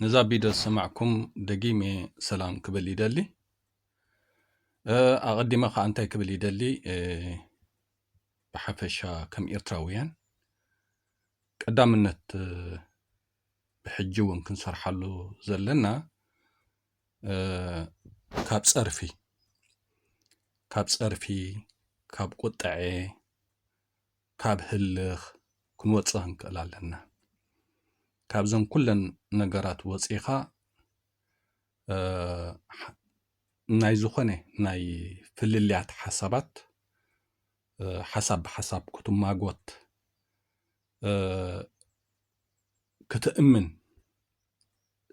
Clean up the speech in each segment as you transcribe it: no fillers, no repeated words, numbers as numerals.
نزا فيديو سمعكم دقيمة سلام كبل يدلي أقدم أنتي كبل يدلي بحفشة كم إيرتراويان قدام النت بحجو يمكن صرح له زلنا كاب صرفي كاب قطعي كاب هلخ كنوصه نكلالنا كاب زن كلن نجارات وصيخا ناي زخنه ناي فلليات حسابات حسب كتم ماغوت كتأمن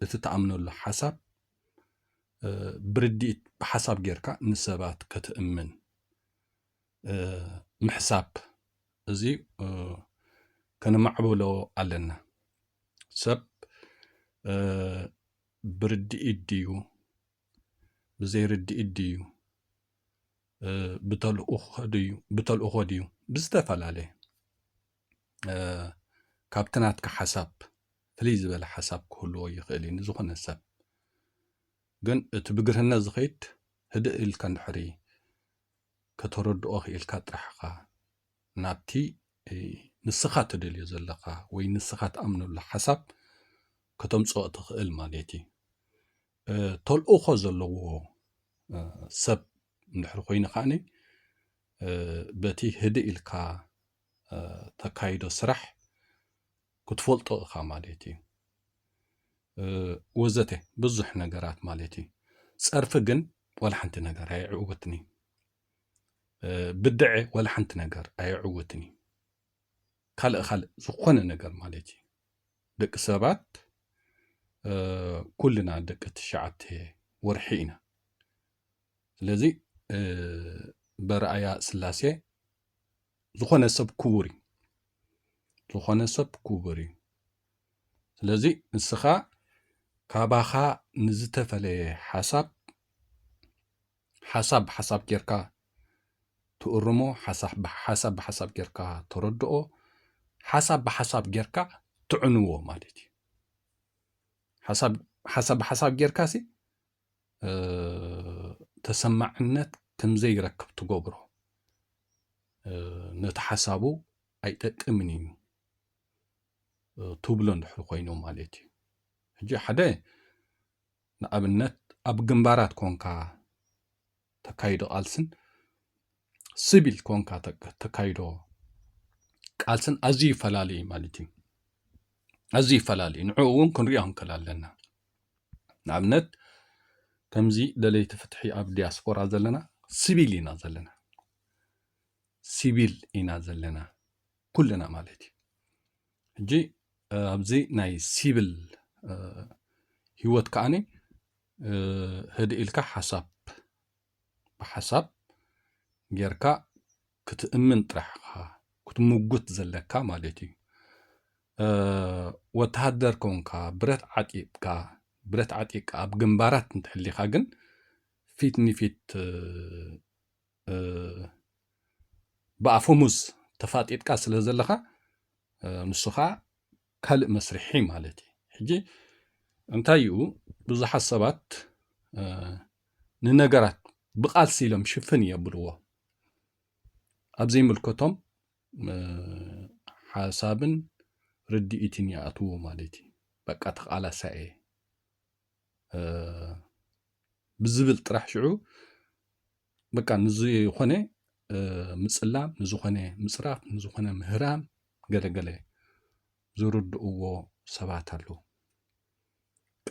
تتأمنوا له حسب برديت بحسب جيركا نسبات كتأمن محساب زي كان معبولو علنا سب بردي إديو بزي ردي إديو بطل أخديو بستفل عليه كابتنات كحساب فليز بلا حساب كله يخلين زخنا السب جن تبقرهن زخيت هدئ الكن حري كترد أخي الكاترحقا نابتي نسخات دل يزلقا وي نسخات أمنو الحساب كتمصو تخيل مالتي تول أخو زلو سب نحر خوين خاني بتي هدئ الكا تكايدو سرح كتفولت أخا مالتي وزته بزح نجارات مالتي صرف جن ولا حنت نجار هي عوتني بدعي ولا حنت نجار هي عوتني خلق زخون نجار مالتي دك سبات كلنا دك تشعت ورحينا لذي برأي سلاسي زخون سب كوري لذي نسخا كاباخا نزتفلي حسب جيركا تقرمو حسب جيركا تردقو حسب جيركا تعنوو مالتي حسب جيركا سي تسمعنت كم زي ركب تقبرو نتحسابو أي تأمنينو توبلون دحر خوينو مالتي هجي حدا نأبنت أب جنبارات كونكا تكايدو ألسن سيبيل كونكا تكايدو قالسن أزي فلالي مالتي أزي فلالي نعوون كن رياهم كلالنا نأبنت كمزي دليت فتحي أب دياسبورا زلنا سيبيل إنا زلنا كلنا مالتي هجي أبزي ناي سيبل هيوت كاني هدي إلكا بحسب جيركا كتأمن طرحها كتموجت زلكا مالتي وتهدر كونكا برت عتيقكا أب جنبارات نتحلي خاجن فيت بأفومز تفاتيتكا سلازلخا نسخا كالق مسرحي مالتي حجي انتايو بزح السبات ننجرات بقالسي لهم شفن يبلوه أبزي ملكتهم حسابن ردي إتني أتوه مالتي بقى تقال ساي بزبل طرح شعو بقى نزي خونه مصلام نزو خونه مصراف نزو خونه مهرام قال زرد أوه سباتلو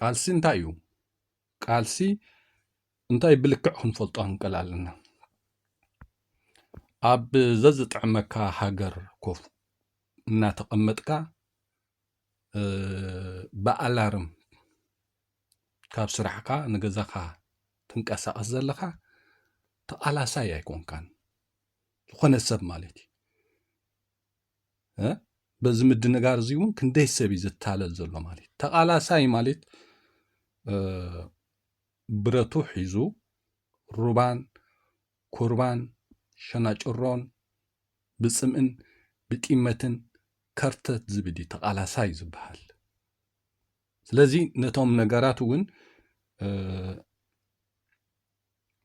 قالسي انتايو قالسي انتاي بلكعهم فلطان قلالنا أب ززت عمكا هاجر كوف ناتقمتكا بألارم كاب سرحكا نجزاكا تنكسا أزلخا تقالا سايا يكون كان خون السب مالتي بزمد نجار زيون كندي سبي زتالل زلو مالت تقالا ساي مالت برتو حيزو روبان كوربان شناجرون بسمن بقيمتن كرتت زبدي تقالا ساي زبحال ስለዚ ነቶም ነገራት እውን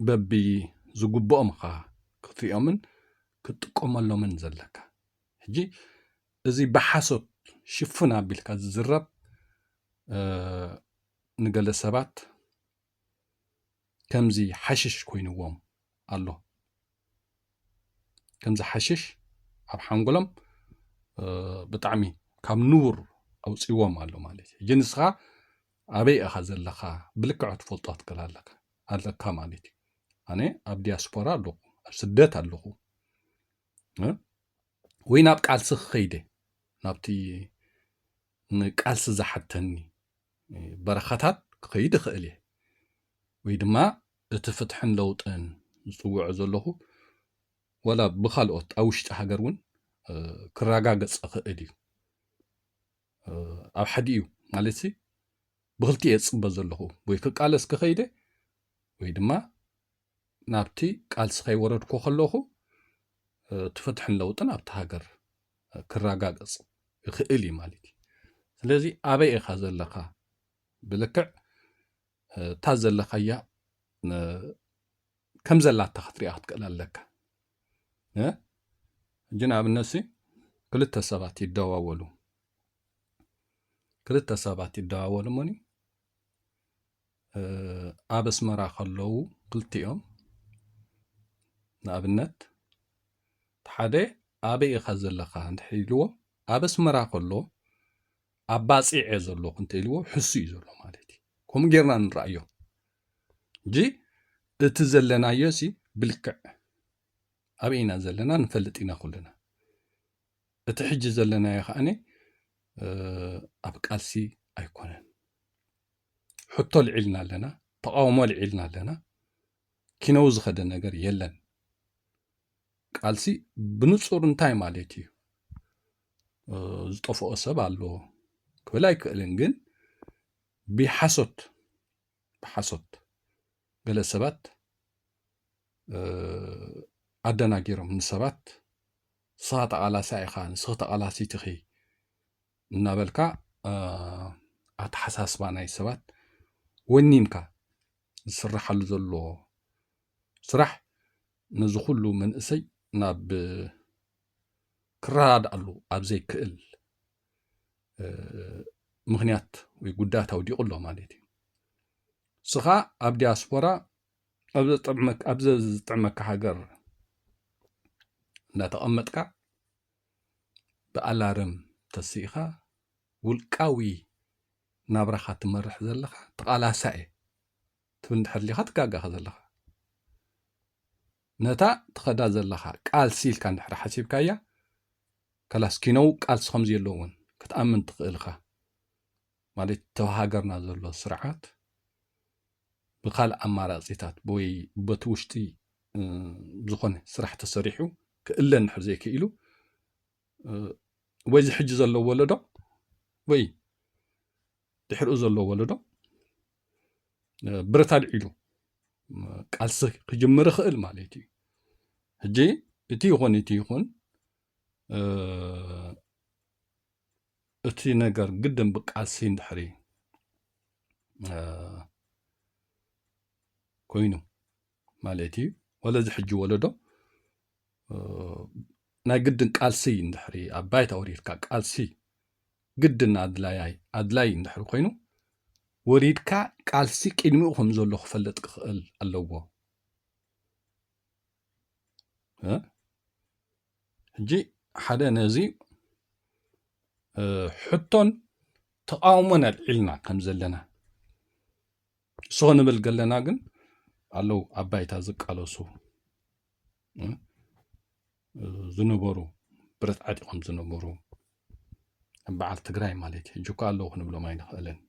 በቢ ዝግብኦም ኻ ክትሪኦምን ክትጥቀመሎምን ዘለካ ሕጂ እዚ ብሓሶት ሽፍን ኣቢልካ ዝዝረብ ንገለ ሰባት ከምዚ ሓሽሽ ኮይንዎም ኣሎ ከምዚ ሓሽሽ ኣብ ሓንጎሎም ብጣዕሚ ካብ ንቡር ኣውፂዎም ኣሎ ማለት እዩ ሕጂ ንስኻ ኣበይ ኢኻ ዘለኻ ብልክዕ ትፈልጦ ትክእል ኣለካ ማለት እዩ ኣነ ኣብ ዲያስፖራ ኣለኹ ኣብ ስደት ኣለኹ ወይ ናብ ቃልሲ ክኸይደ ናብቲ ንቃልሲ ዝሓተኒ በረኻታት ክኸይድ ይኽእል እየ ወይ ድማ እቲ ፍትሕን ለውጥን ዝፅውዖ ዘለኹ ወላ ብካልኦት ኣብ ውሽጢ ሃገር እውን ክረጋገፅ ክእል እዩ ኣብ ሓደ እዩ ማለት ብክልቲኡ እየ ዝፅበ ዘለኹ ወይ ክቃለስ ክኸይደ ወይ ድማ ናብቲ ቃልሲ ከይወረድኩ ከለኹ እቲ ፍትሕን ለውጥን ኣብቲ ሃገር ክረጋገፅ ይኽእል እዩ ማለት እዩ ስለዚ ኣበይ ኢኻ ዘለኻ ብልክዕ እታ ዘለኻያ ከም ዘላታ ክትሪኣ ክትክእል ኣለካ ሕጂ ንኣብነት ክልተ ሰባት ይደዋወሉ እሞኒ ኣብ ኣስመራ ከለዉ ክልቲኦም ንኣብነት ሓደ ኣበይ ኢኻ ዘለኻ እንተኢልዎ ኣብ ኣስመራ ከሎ ኣብ ባፂዕ እየ ዘለኹ እንተኢልዎ ሕሱ እዩ ዘሎ ማለት እዩ ከምኡ ጌርና ንረኣዮ እንጂ እቲ ዘለናዮ ብልክዕ ኣበይ ኢና ዘለና ንፈልጥ ኢና ኩልና እቲ ሕጂ ዘለናዮ ከዓኒ ኣብ ቃልሲ ኣይኮነን ሕቶ ልዒልና ኣለና ተቃውሞ ልዒልና ኣለና ኪነው ዝኸደ ነገር የለን ቃልሲ ብንጹር እንታይ ማለት እዩ ዝጠፍኦ ሰብ ኣሎ ክብል ኣይክእልን ግን ብሓሶት ገለ ሰባት ኣደናጊሮም ንሰባት ንስኻ ተቓላሲ ኢኻ ንስኻ ተቓላሲት ኢኺ እናበልካ ኣተሓሳስባ ናይ ሰባት ወኒንካ ዝስራሓሉ ዘሎ ስራሕ ነዚ ኩሉ መንእሰይ ናብ ክረዳድኣሉ ኣብ ዘይክእል ምክንያት ወይ ጉዳያት ኣውዲቑ ኣሎ ማለት እዩ ስኻ ኣብ ዲያስፖራ ኣብ ዝጥዕመካ ሃገር እናተቐመጥካ ብኣላርም ተሲኢኻ ውልቃዊ ናብራኻ ትመርሕ ዘለኻ ተቓላሳኤ ትብል እንድሕር ሊኻ ትጋጋኻ ዘለኻ ነታ ትኸዳ ዘለኻ ቃልሲ ኢልካ እንድሕር ሓሲብካያ ከላስ ኪነው ቃልሲ ከምዚ የሎ እውን ክትኣምን ትኽእልካ ማለት ተሃገርና ዘሎ ስርዓት ብካልእ ኣማራፂታት ወይ በቲ ውሽጢ ዝኾነ ስራሕ ተሰሪሑ ክእለ እንድሕር ዘይክኢሉ ወይ ዝሕጂ ዘሎ ወለዶ ወይ ድሕሪኡ ዘሎ ወለዶ ብረታ ልዒሉ ቃልሲ ክጅምር ይኽእል ማለት እዩ ሕጂ እቲ ይኹን እቲ ነገር ግድን ብቃልሲ እንድሕሪ ኮይኑ ማለት እዩ ወለ ዝሕጂ ወለዶ ናይ ግድን ቃልሲ እንድሕሪ ኣብ ባይታ ወሪድካ ቃልሲ ግድን ኣድላይ እንድሕሪ ኮይኑ ወሪድካ ቃልሲ ቅድሚኡ ከም ዘሎ ክፈለጥ ክኽእል ኣለዎ ሕጂ ሓደ ነዚ ሕቶን ተቃውሞን ኣልዒልና ከም ዘለና ንስኾ ንብል ገለና ግን ኣለው ኣብ ባይታ ዝቃለሱ ዝነበሩ ብረት ዓጢቖም ዝነበሩ በዓል ትግራይ ማለት እዩ ሕጂ ኣለዉ ክንብሎም ኣይንኽእልን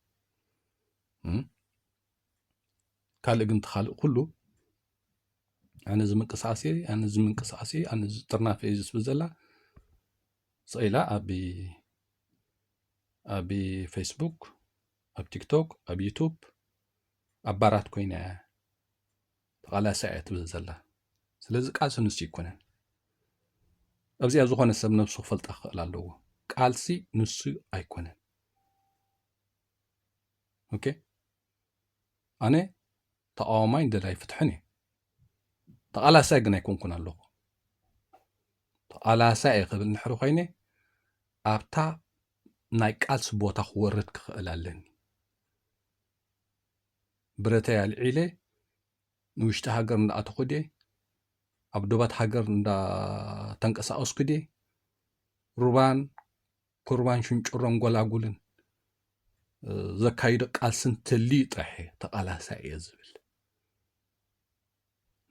ካልእ ግን ትኻልእ ኩሉ ኣነ ዝምንቅስቃሴ ኣነ ዝጥርናፈ እዩ ዝስብል ዘላ ስኢላ ኣብ ፌስቡክ ኣብ ቲክቶክ ኣብ ዩቱብ ኣባራት ኮይና ተቓላሳይ እያ ትብል ዘላ ስለዚ ቃልሲ ንሱ ይኮነን ኣብዚኣ ዝኾነ ሰብ ነብሱ ክፈልጣ ክኽእል ኣለዎ ቃልሲ ንሱ ኣይኮነን اوكي انا تقاوماي دلاي فتحني تقالاساي غنا يكون كنا له تقالاساي قبل نحرو خيني ابتا ناي قالس بوتا خورد كخل ኣለኒ برتي العيله نوشت هاجر ندا اتخدي ابدوبات هاجر ندا تنقساوس كدي روبان قربان شنچرون غلاغولن زكايد قالسن تلي طحي تقالاساي يزبل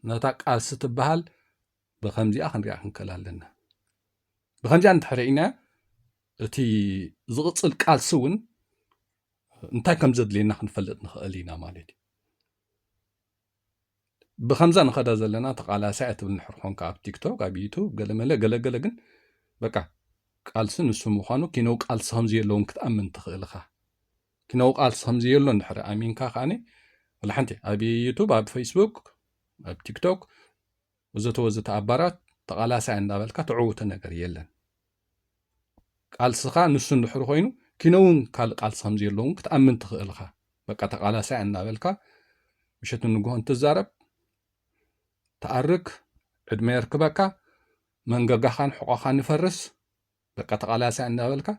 نتا قالس تبهال بخمزي اخنريا كنكلالنا بخمزي انت حرينا اتي زغصل قالس ون انتي كم زدلينا خنفلط نخالينا مالتي بخمزه نخدا زلنا تقالاساي تبنحرخون كاب تيك توك اب يوتيوب غلمله غلغله كن بقى قالسن اسمو خانو كينو قالس همزي يلون كتامن تخلخا كينو قالس همزي يلون نحر امينكا خاني ولا حنتي اب يوتيوب اب فيسبوك اب تيك توك وزت عبارات تقالاساي اندابلكا تعوت ነገር የለን ቃልስኻ ንሱ ንድሕር ኮይኑ ኪነውን ካልእ ቃልሲ ከም ዘለዎም ክትኣምን ትኽእል ኢኻ በቃ ተቃላሳይ እናበልካ ምሸት ንግሆን ትዛረብ ተኣርክ ዕድመ ይርክበካ መንገጋኻን ሕቆኻን ይፈርስ በቃ ተቃላሳይ እናበልካ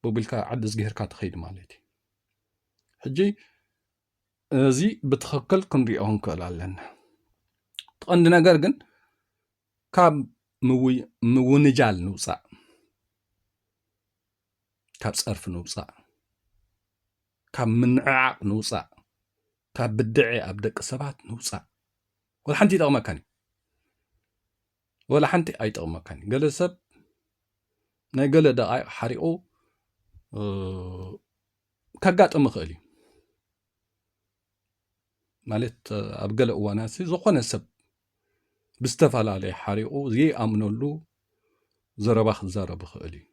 ብብልካ ዓድስ ገይርካ ትኸይድ ማለት እዩ ሕጂ እዚ ብትኽክል ክንሪኦ ንክእል ኣለና ትቐንዲ ነገር ግን ካብ ምውንጃል ንውፃእ ካብ ፀርፊ ንውፃእ ካብ ምንዕዓቕ ንውፃእ ካብ ብድዒ ኣብ ደቂ ሰባት ንውፃእ ወላ ሓንቲ ይጠቕመካኒ ወላ ሓንቲ ኣይጠቕመካኒ ገለ ሰብ ናይ ገለ ደቓይቕ ሓሪቑ ከጋጥም ይኽእል እዩ ማለት ኣብ ገለ እዋናት ዝኾነ ሰብ ብዝተፈላለየ ሓሪቑ ዘይኣምነሉ ዘረባ ክዛረብ ይኽእል እዩ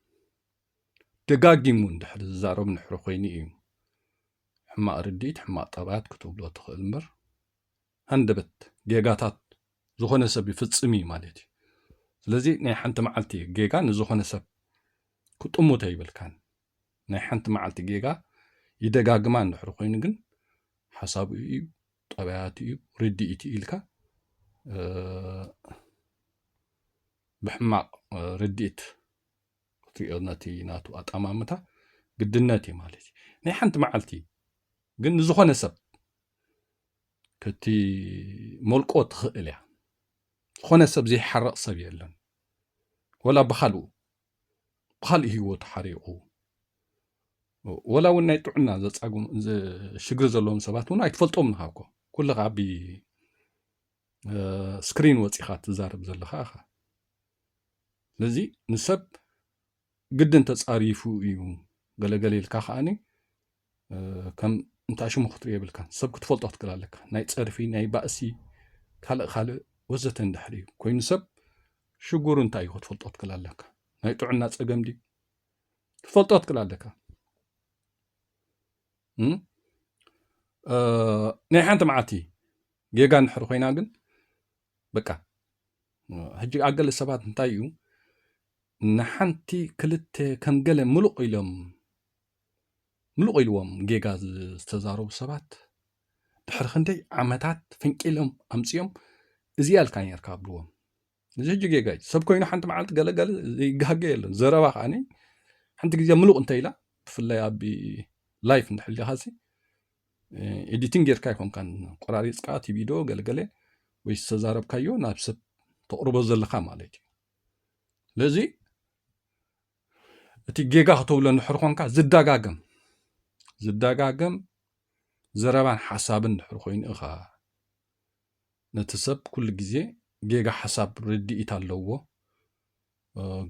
ደጋጊሙ እንድሕር ዝዛረብ ንሕሪ ኮይኑ እዩ ሕማቕ ርዲኢት ሕማቕ ጠባያት ክትብሎ ትኽእል እምበር ሃንደበት ጌጋታት ዝኾነ ሰብ ይፍፅም እዩ ማለት እዩ ስለዚ ናይ ሓንቲ መዓልቲ ጌጋ ንዝኾነ ሰብ ክጥሙቶ ይብልካን ናይ ሓንቲ መዓልቲ ጌጋ ይደጋግማ እንድሕር ኮይኑ ግን ሓሳቡ እዩ ጠባያት እዩ ርዲኢት ኢልካ ብሕማቕ ርዲኢት ክትሪኦ ነቲ ናቱ ኣጠማምታ ግድነት እዩ ማለት እዩ ናይ ሓንቲ መዓልቲ ግን ንዝኾነ ሰብ ከቲ መልቆ ትኽእል እያ ዝኾነ ሰብ ዘይሓረቕ ሰብ የለን ወላ ብኻልእ ሂወቱ ሓሪቑ ወላ እውን ናይ ጥዕና ዘፃጉም ሽግሪ ዘለዎም ሰባት እውን ኣይትፈልጦም ንኻ እኮ ኩልኻ ብ ስክሪን ወፂኻ ትዛረብ ዘለኻ ኢኻ ስለዚ ንሰብ ግድን ተፃሪፉ እዩ ገለገለ ኢልካ ከዓኒ ከም እንታይ ሽሙ ክትሪኦ የብልካን ሰብ ክትፈልጦ ትክእል ኣለካ ናይ ፀርፊ ናይ ባእሲ ካልእ ወዘተ እንድሕር እዩ ኮይኑ ሰብ ሽጉሩ እንታይ እዩ ክትፈልጦ ትክእል ኣለካ ናይ ጥዕና ፀገም ድዩ ክትፈልጦ ትክእል ኣለካ ናይ ሓንቲ መዓልቲ ጌጋ እንድሕር ኮይና ግን በቃ ሕጂ ኣገለ ሰባት እንታይ እዩ ንሓንቲ ክልተ ከም ገለ ምሉቕ ኢልዎም ጌጋ ዝተዛረቡ ሰባት ድሕሪ ክንደይ ዓመታት ፍንቂሎም ኣምፂኦም እዚኣ ኢልካ ነርካ ኣብልዎም እዚ ሕጂ ጌጋ እዩ ሰብ ኮይኑ ሓንቲ መዓልቲ ገለገለ ዘይጋገ የለን ዘረባ ከዓኒ ሓንቲ ግዜ ምሉቕ እንተ ኢላ ብፍላይ ኣብ ላይፍ እንድሕልኻ ኤዲቲንግ ጌርካ ይኮንካን ቆራሪፅካ እቲ ቪድዮ ገለገለ ወይ ዝተዛረብካዮ ናብ ሰብ ተቕርቦ ዘለካ ማለት እዩ ስለዚ እቲ ጌጋ ክትብሎ ንድሕር ኮንካ ዝደጋገም ዘረባን ሓሳብን ንድሕር ኮይኑ ኢኻ ነቲ ሰብ ኩሉ ግዜ ጌጋ ሓሳብ ርዲኢት ኣለዎ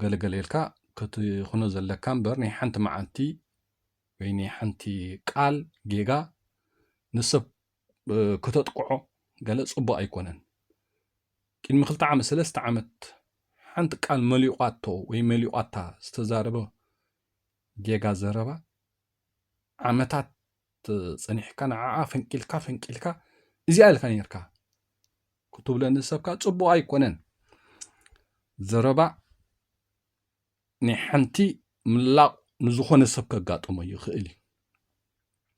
ገለገለ ኢልካ ክትኹኖ ዘለካ እምበር ናይ ሓንቲ መዓልቲ ወይ ናይ ሓንቲ ቃል ጌጋ ንሰብ ክተጥቅዖ ገለ ፅቡቅ ኣይኮነን ቅድሚ 2 ዓመት 3 ዓመት ሓንቲ ቃል መሊቋቶ ወይ መሊቋታ ዝተዛረበ ጌጋ ዘረባ ዓመታት ፀኒሕካ ንዓዓ ፈንቂልካ እዚኣ ኢልካ ነርካ ክትብሎ ንሰብካ ፅቡቅ ኣይኮነን ዘረባ ናይ ሓንቲ ምላቕ ንዝኾነ ሰብ ከጋጥሞ ይኽእል እዩ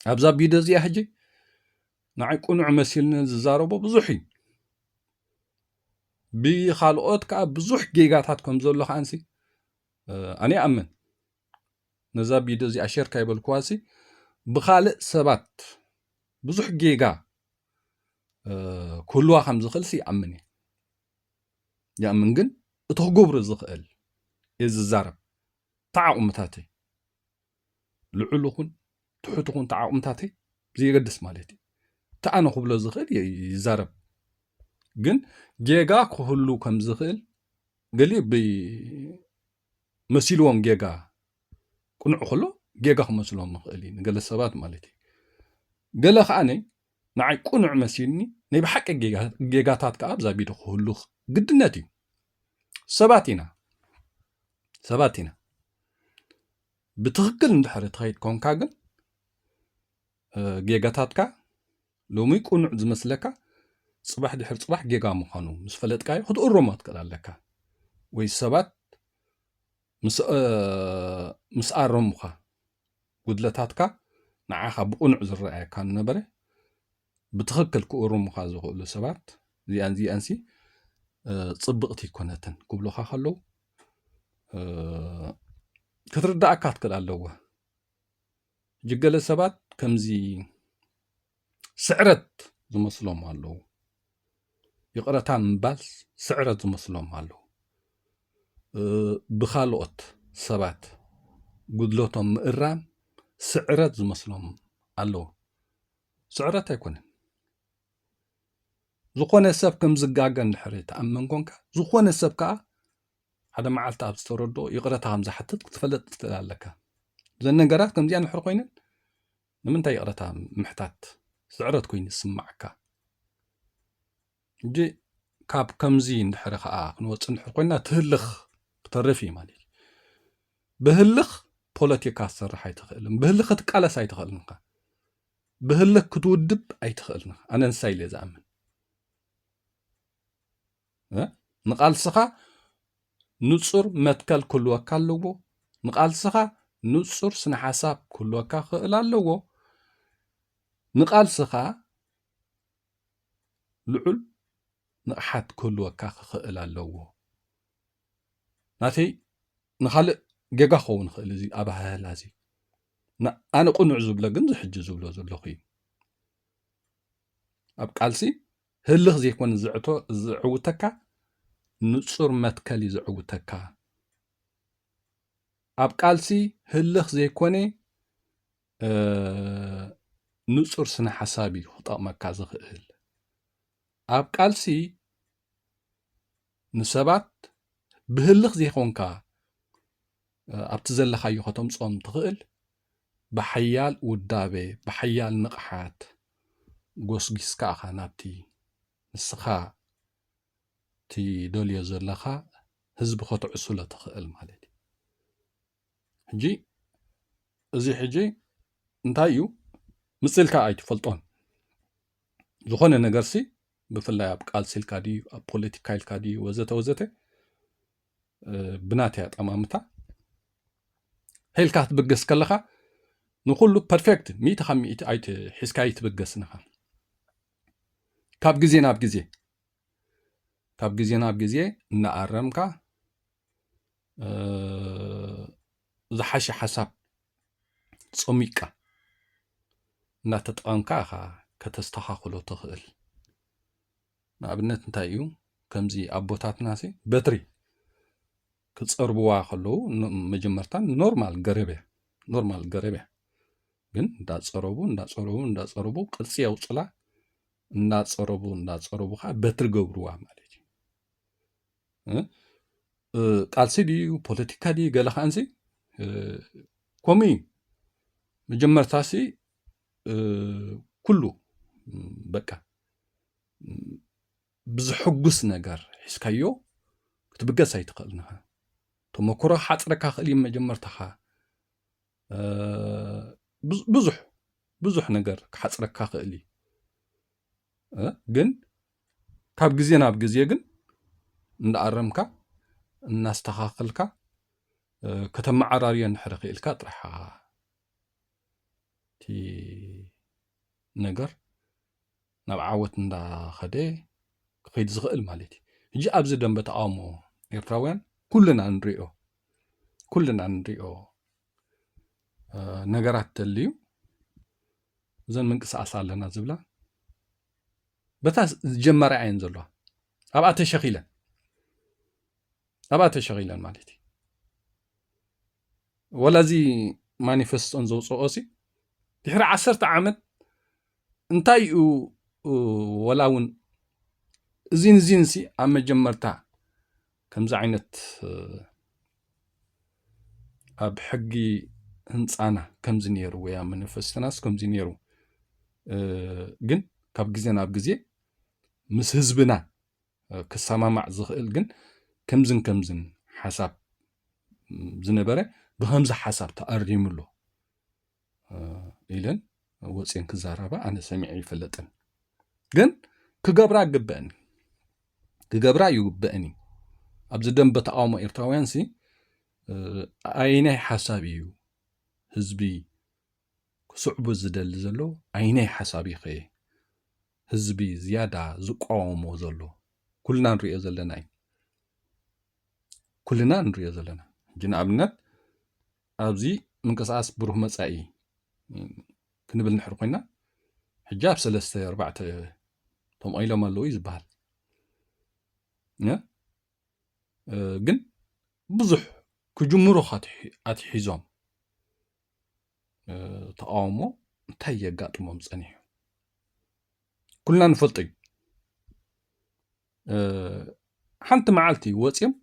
أبزا بيدو زي حجي نعي قنوع مسيلنا ززاربو بزوحي بخالقوت كا بزوح جيجاتات كم زولو خانسي أنا أمن نزا بيدو زي أشير كايبل كواسي بخالق سبات بزوح جيجا كلوا خمز خلسي أمني يا أمن جن اتغبر زخل يززارب تعاقمتاتي لعلوخن تحتخن تعاقمتاتي زي قدس مالتي تأنا خبل زخل يزارب جن جيجا كهلو كم زخل قالي مسيلوهم جيجا كنع خلو جيجا خمسلوهم مخيلين قال السبات مالتي قال خاني نعي كنع مسيلني نبي حق جيجاتات كأبزا بيدو خلو قدنتي سباتنا بتغكل ندحر تخيط كون كاغن جيجاتاتكا لومي يكون زمسلكا صباح دحر صباح جيجا مخانو مس فلطكاي خد اورمات كلالكا وي سبات مس ارمخا قدلتاتكا نعاخا بقنع زرعي كان نبره بتغكل كورمخا زغلو سبات زي انسي صبقتي كونتن قبلوخا خلو كتردأ كاتكل اللوه جقل سبات كمزي سعرت زمسلوم اللو يقرأتان مبالس سعرت زمسلوم اللو بخالوت سبات قدلوتهم مقرام سعرت زمسلوم اللو سعرت يكون زخون السب كمزقاقن حريت أمن كونك زخون السب كا هذا معلت أبستوردو يقرأتها مزحتت تفلت تلالك زين نقرأت كم زيان الحرقين لمن تا يقرأتها محتات سعرت كوين السمعك جي كاب كم زين حرقة نوصل الحرقين تهلخ بترفي مالي بهلخ بوليتيكا سرح يتخيلن بهلخ تقالس يتخيلن بهلخ كتودب يتخيلن أنا نساي لي زعمن نقال سخا نصر متكل كل وكال لغو نقال سخا نصر سن حساب كل وكا خلال لغو نقال سخا لعل نقحات كل وكا خلال لغو ناتي نخالق جيجا خون خلزي أبها لازي أنا قنع زبلا جنز حج زبلا زلخي أبقالسي هلخ زي كون زعوتكا نصر متكلي زعوتكا أبقالسي هلخ زي كوني نصر سنة حسابي خطأ مكا زخيل أبقالسي نسبات بهلخ زي كونكا أبتزل خيو ختم صوم تغيل بحيال ودابي بحيال نقحات قوس جيسكا خاناتي نسخا تي دوليا زلخا هزب خطع سولة تخيل مالتي حجي ازي حجي انتايو مثلكا اي تفلطون زخون نغرسي بفلاي ابقال سلكا دي بوليتيكايل كادي وزته بناتي اطمامتا هيلكا تبقس كلخا نقول بيرفكت 100 ايت حسكاي تبقسنها كاب غزينا بغزي نعرمكا زحاشي حساب صميقا ناتطقمكا كتستخاخلو تخيل نابنت انتايو كمزي ابوتاتناسي بتري كتصربوا خلو مجمرتان نورمال غربه ግን እንዳጸረቡ ቅርጽ ያውጽላ እንዳጸረቡ በትር ገብሩዋ ማለት ቃልሲ ዲ ፖለቲካ ዲ ገለኻንሲ ኮሚ መጀመርታሲ ኩሉ በቃ ብዝሕጉስ ነገር ሒስካዮ ክትብገስ ኣይትኽእልንኻ ተመኩሮ ሓፅረካ ክእል መጀመርታኻ ብዙሕ ነገር ክሓፅረካ ክእል ግን ካብ ግዜ ናብ ግዜ ግን እንዳኣረምካ እናስተኻኽልካ ከተመዓራርዮ እንድሕር ክኢልካ ጥራሕ እቲ ነገር ናብ ዓወት እንዳኸደ ክኸይድ ዝኽእል ማለት እዩ ሕጂ ኣብዚ ደንበ ተቃውሞ ኤርትራውያን ኩልና ንሪኦ ነገራት ተልዩ እዘን ምንቅስቃስ ኣለና ዝብላ በታ ዝጀመረ እየን ዘለዋ ኣብኣ ተሸኺለን ማለት እዩ ወላዚ ማኒፌስቶን ዘውፅኦሲ ድሕሪ 10 ዓመት እንታይ እዩ ወላ እውን እዚንሲ ኣብ መጀመርታ ከምዚ ዓይነት ኣብ ሕጊ ህንፃና ከምዚ ነይሩ ወይ ኣብ ማኒፌስቶናስ ከምዚ ነይሩ ግን ካብ ግዜ ናብ ግዜ ምስ ህዝብና ክሰማማዕ ዝኽእል ግን ከምዝን ሓሳብ ዝነበረ ብከምዚ ሓሳብ ተኣሪሙሎ ኢለን ወፅን ክዛረባ ኣነ ሰሚዐ ይፈለጥን ግን ክገብራ ይግበአኒ ኣብዚ ደንበ ተቃውሞ ኤርትራውያንሲ ኣይናይ ሓሳብ እዩ ህዝቢ ክስዕቡ ዝደሊ ዘሎ ኣይናይ ሓሳብ ይኸ ህዝቢ ዝያዳ ዝቃወሞ ዘሎ ኩልና ንሪኦ ዘለና ሕጂ ንኣብነት ኣብዚ ምንቅስቃስ ብሩህ መጻኢ ክንብል ንሕር ኮይና ሕጂ ኣብ 3-4 ተምኢሎም ኣለዉ እዩ ዝበሃል ግን ብዙሕ ክጅምሩ ኣትሒዞም ተቃውሞ እንታይ የጋጥሞም ፀኒሑ ኩልና ንፈልጦ እዩ ሓንቲ መዓልቲ ወፅዮም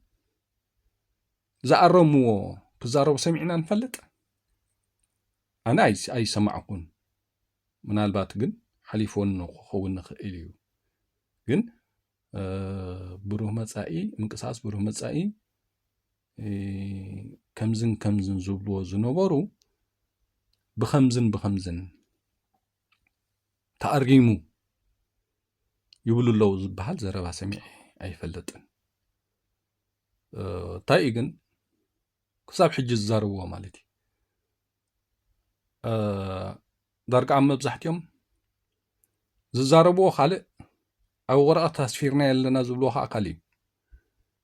ዝኣረምዎ ክዛረቡ ሰሚዕና ንፈልጥ ኣነ ኣይሰማዕኩን ምናልባት ግን ሓሊፎን ክኸውን ንኽእል እዩ ግን ብሩህ መጻኢ ምንቅስቃስ ብሩህ መጻኢ ከምዝን ዝብልዎ ዝነበሩ ብከምዝን ተኣሪሙ ይብሉ ኣለዉ ዝበሃል ዘረባ ሰሚዐ ኣይፈልጥን እንታይ እዩ ግን ክሳብ ሕጂ ዝዛረብዎ ማለት እዩ ዳርጋ ኣብ መብዛሕትኦም ዝዛረብዎ ካልእ ኣብ ወረቐት ኣስፊርና ኣለና ዝብልዎ ከዓ ካልእ እዩ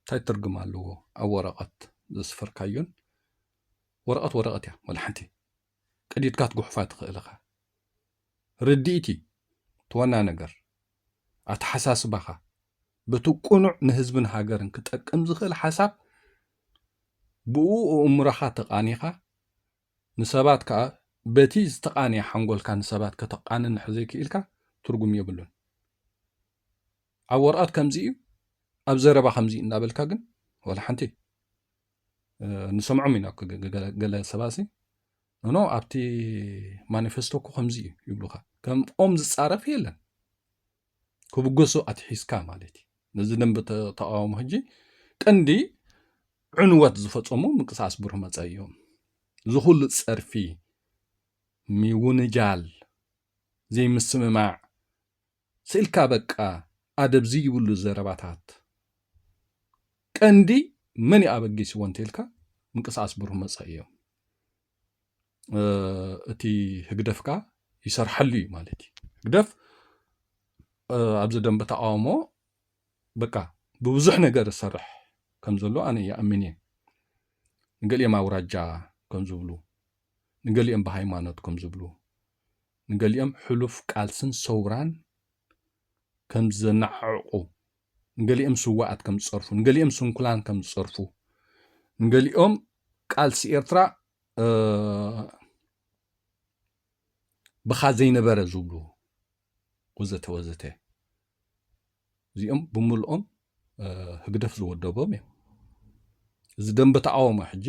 እንታይ ትርጉም ኣለዎ ኣብ ወረቐት ዘስፈርካዮን ወረቐት እያ ወላሓንቲ ቀዲድካ ትጉሕፋ ትኽእል ኢኻ ርድኢቲ ትወና ነገር ኣተሓሳስባኻ በቲ ቁኑዕ ንህዝብን ሃገርን ክጠቅም ዝኽእል ሓሳብ ብኡ እምሮኻ ተቃኒኻ ንሰባት ከዓ በቲ ዝተቃንየ ሓንጎልካ ንሰባት ከተቃንን ዘይክኢልካ ትርጉም የብሉን ኣብ ወረቐት ከምዚ እዩ ኣብ ዘረባ ከምዚ እንዳበልካ ግን ወላ ሓንቲ ንሰምዖም ኢና ገለ ሰባሲ ኖ ኣብቲ ማኒፌስቶ ከምዚ እዩ ይብሉካ ከምኦም ዝፃረፍ የለን ክብገሶ ኣትሒዝካ ማለት እዩ ነዚ ደንበ ተቃውሞ ሕጂ ቀንዲ ዕንወት ዝፈፀሙ ምንቅስቃስ ብሩህ መጻኢ እዮም ዝኹሉ ፀርፊ ሚውንጃል ዘይምስምማዕ ስኢልካ በቃ ኣደብ ዘይብሉ ዘረባታት ቀንዲ መን ኣበጊስዎ እንተኢልካ ምንቅስቃስ ብሩህ መጻኢ እዮም እቲ ህግደፍካ ይሰርሐሉ እዩ ማለት እዩ ህግደፍ ኣብዚ ደንበ ተቃውሞ በቃ ብብዙሕ ነገር ዝሰርሕ ከም ዘሎ ኣነ ይኣምን እየ ንገሊኦም ኣውራጃ ከም ዝብሉ ንገሊኦም ብሃይማኖት ከም ዝብሉ ንገሊኦም ሕሉፍ ቃልስን ሰውራን ከም ዘናዕቁ ንገሊኦም ስዋኣት ከም ዝፀርፉ ንገሊኦም ስንኩላን ከም ዝፀርፉ ንገሊኦም ቃልሲ ኤርትራ ብኻ ዘይነበረ ዝብሉ ወዘተ እዚኦም ብምልኦም ህግደፍ ዝወደቦም እዮም እዚ ደንበ ተቃውሞ ሕጂ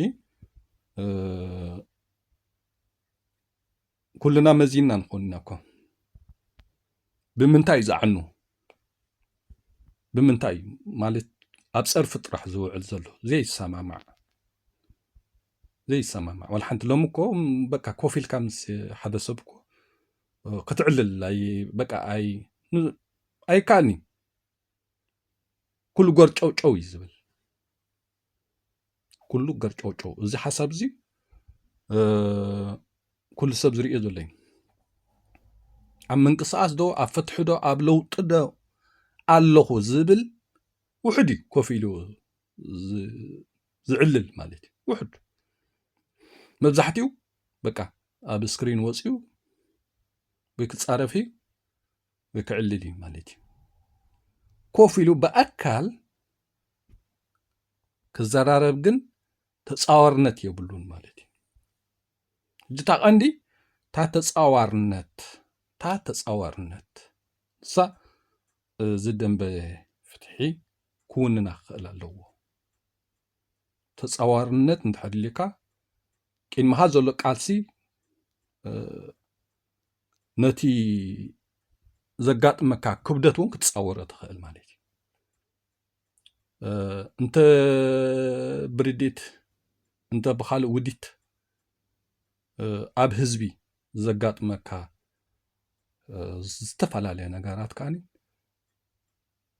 ኩልና መዚና ንኾን ኢና እኮ ብምንታይ ዝዓኑ ብምንታይ ማለት ኣብ ፀርፊ ጥራሕ ዝውዕል ዘሎ ዘይሰማማዕ ወላ ሓንቲ ሎም እኮ በቃ ኮፍ ኢልካ ምስ ሓደ ሰብ እኮ ክትዕልል በቃ ኣይከኣልኒ ኩሉ ገርጨውጨው እዩ ዝብል ኩሉ ገርጨውጨው እዚ ሓሳብ እዚ ኩሉ ሰብ ዝርኦ ዘሎ እዩ ኣብ ምንቅስቃስ ዶ ኣብ ፍትሒ ዶ ኣብ ለውጢ ዶ ኣለኹ ዝብል ውሕድ እዩ ኮፍ ኢሉ ዝዕልል ማለት እዩ ውሕድ መብዛሕትኡ በቃ ኣብ ስክሪን ወፂኡ ወይ ክፃረፍ እዩ ወይ ክዕልል እዩ ማለት እዩ ኮፍ ኢሉ ብኣካል ክዘራረብ ግን ተፃዋርነት የብሉን ማለት እዩ እጅ ታቐንዲ ታ ተፃዋርነት እሳ ዝደንበ ፍትሒ ክውንና ክኽእል ኣለዎ ተፃዋርነት እንተሕድልካ ቅድሚኻ ዘሎ ቃልሲ ነቲ ዘጋጥመካ ክብደት እውን ክትፃወሮ ትኽእል ማለት እዩ እንተ ብርዲት እንተ ብካልእ ውዲት ኣብ ህዝቢ ዘጋጥመካ ዝተፈላለየ ነገራት ከዓኒ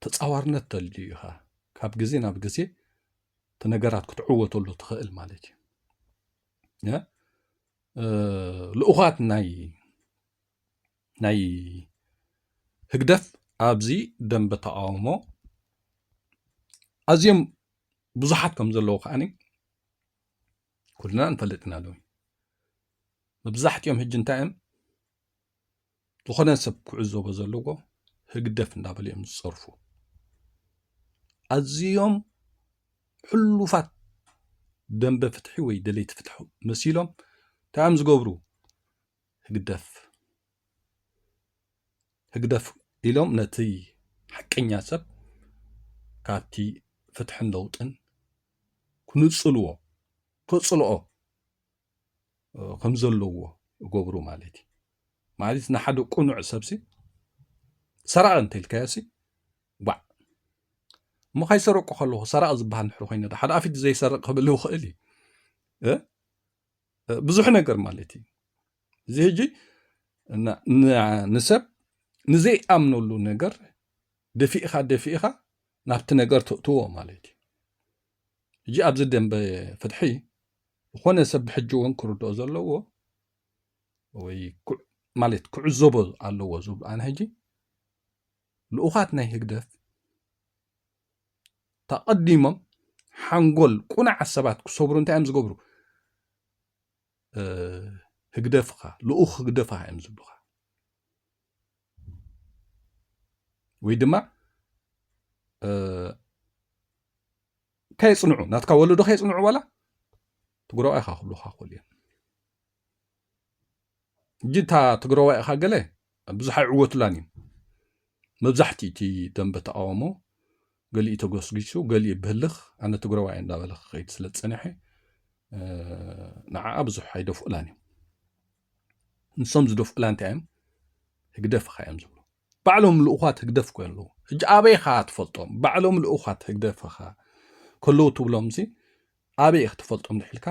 ተፃዋርነት ተልዩ ኢኻ ካብ ግዜ ናብ ግዜ እቲ ነገራት ክትዕወተሉ ትኽእል ማለት እዩ ልኡኻት ናይ ህግደፍ ኣብዚ ደንበ ተቃውሞ ኣዝዮም ብዙሓት ከም ዘለዉ ከዓኒ ኩልና ንፈልጥ ኢና ሎ መብዛሕትኦም ሕጂ እንታይ እዮም ዝኾነ ሰብ ክዕዘቦ ዘለዎ ህግደፍ እንዳበሉ እዮም ዝፀርፉ ኣዝዮም ሕሉፋት ደንበ ፍትሒ ወይ ደለይቲ ፍትሒ መሲሎም እንታይ እዮም ዝገብሩ ህግደፍ ኢሎም ነቲ ሓቀኛ ሰብ ካብቲ ፍትሕን ለውጥን ክነፅልዎ ከፅልኦ ከም ዘለዎ ይገብሩ ማለት እዩ ማለት ንሓደ ቁኑዕ ሰብሲ ሰራቕ እንተኢልካዮሲ ዋዕ እሞ ከይሰረቁ ከለኹ ሰራቕ ዝበሃል ንሕሪ ኮይኑ ሓደ ኣፊት ዘይሰርቕ ክብል ይኽእል እዩ ብዙሕ ነገር ማለት እዩ እዚ ሕጂ ንሰብ ንዘይኣምነሉ ነገር ደፊእኻ ናብቲ ነገር ተእትዎ ማለት እዩ ሕጂ ኣብዚ ደንበ ፍትሒ ዝኾነ ሰብ ብሕጂ እውን ክርድኦ ዘለዎ ወይ ማለት ክዕዘቦ ኣለዎ ዝብሉ ኣነ ሕጂ ልኡኻት ናይ ህግደፍ ተቐዲሞም ሓንጎል ቁኑዓት ሰባት ክሰብሩ እንታይ እዮም ዝገብሩ ህግደፍኻ ልኡኽ ህግደፍኻ እዮም ዝብሉኻ ወይ ድማ ከየፅንዑ ናትካ ወለዶ ከየፅንዑ ዋላ ትግራዋይ ኢኻ ክብሉኻ ክእሉ እዮም እጂ እታ ትግራዋይ ኢኻ ገለ ብዙሕ ይዕወቱላን እዮም መብዛሕትኡ እቲ ደንበ ተቃውሞ ገሊኡ ተገስጊሱ ገሊኡ ብህልኽ ኣነ ትግራዋይ እንዳበለ ክኸይድ ስለ ዝፀንሐ ንዓኣ ብዙሕ ኣይደፍኡላን እዮም ንሶም ዝደፍኡላ እንታይ እዮም ህግደፍኻ እዮም ዝብሉ ባዕሎም ልኡኻት ህግደፍ ኮይኑለዉ ሕጂ ኣበይኻ ትፈልጦም ባዕሎም ልኡኻት ህግደፍኻ ከለዉ ትብሎም ሲ ኣበይ ክትፈልጦም ድሒልካ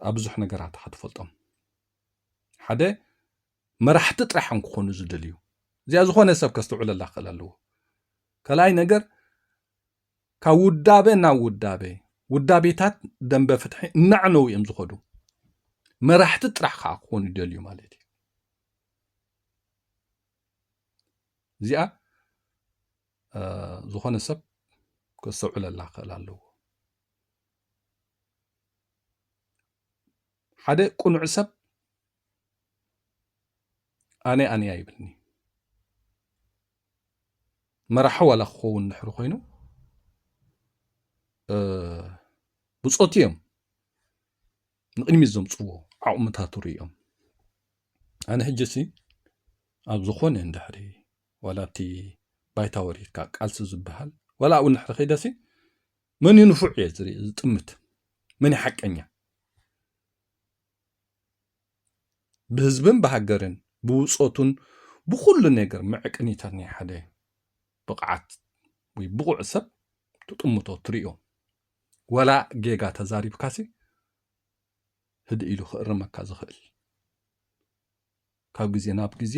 ኣብ ብዙሕ ነገራት ኢኻ ትፈልጦም ሓደ መራሕቲ ጥራሕን ክኾኑ ዝደልዩ እዚኣ ዝኾነ ሰብ ከስተውዕለላ ክኽእል ኣለዎ ካልኣይ ነገር ካብ ውዳበ ናብ ውዳቤታት ደንበ ፍትሒ እናዕነው እዮም ዝኸዱ መራሕቲ ጥራሕ ከዓ ክኾኑ ይደልዩ ማለት እዩ እዚኣ ዝኾነ ሰብ ከስተውዕለላ ክኽእል ኣለዎ ሓደ ቁኑዕ ሰብ ኣነ ይብልኒ መራሒ ዋላ ክኸውን ድሕሪ ኮይኑ ብፆት እዮም ንቅድሚት ዘምፅዎ ዓቕምታት ርኦም ኣነ ሕጂሲ ኣብ ዝኾነ እንድሕሪ ዋላ እቲ ባይታ ወሪድካ ቃልሲ ዝበሃል ዋላ ኣብኡ ንድሕሪ ኸይደሲ መን ንፉዕ እየ ዝርኢ ዝጥምት መን ሓቀኛ ብህዝብን ብሃገርን ብውፆቱን ብኩሉ ነገር መዕቅኒታት ናይ ሓደ ብቕዓት ወይ ብቑዕ ሰብ ትጥምቶ ትሪኦ ወላ ጌጋ ተዛሪብካሲ ህድ ኢሉ ክእርመካ ዝኽእል ካብ ግዜ ናብ ግዜ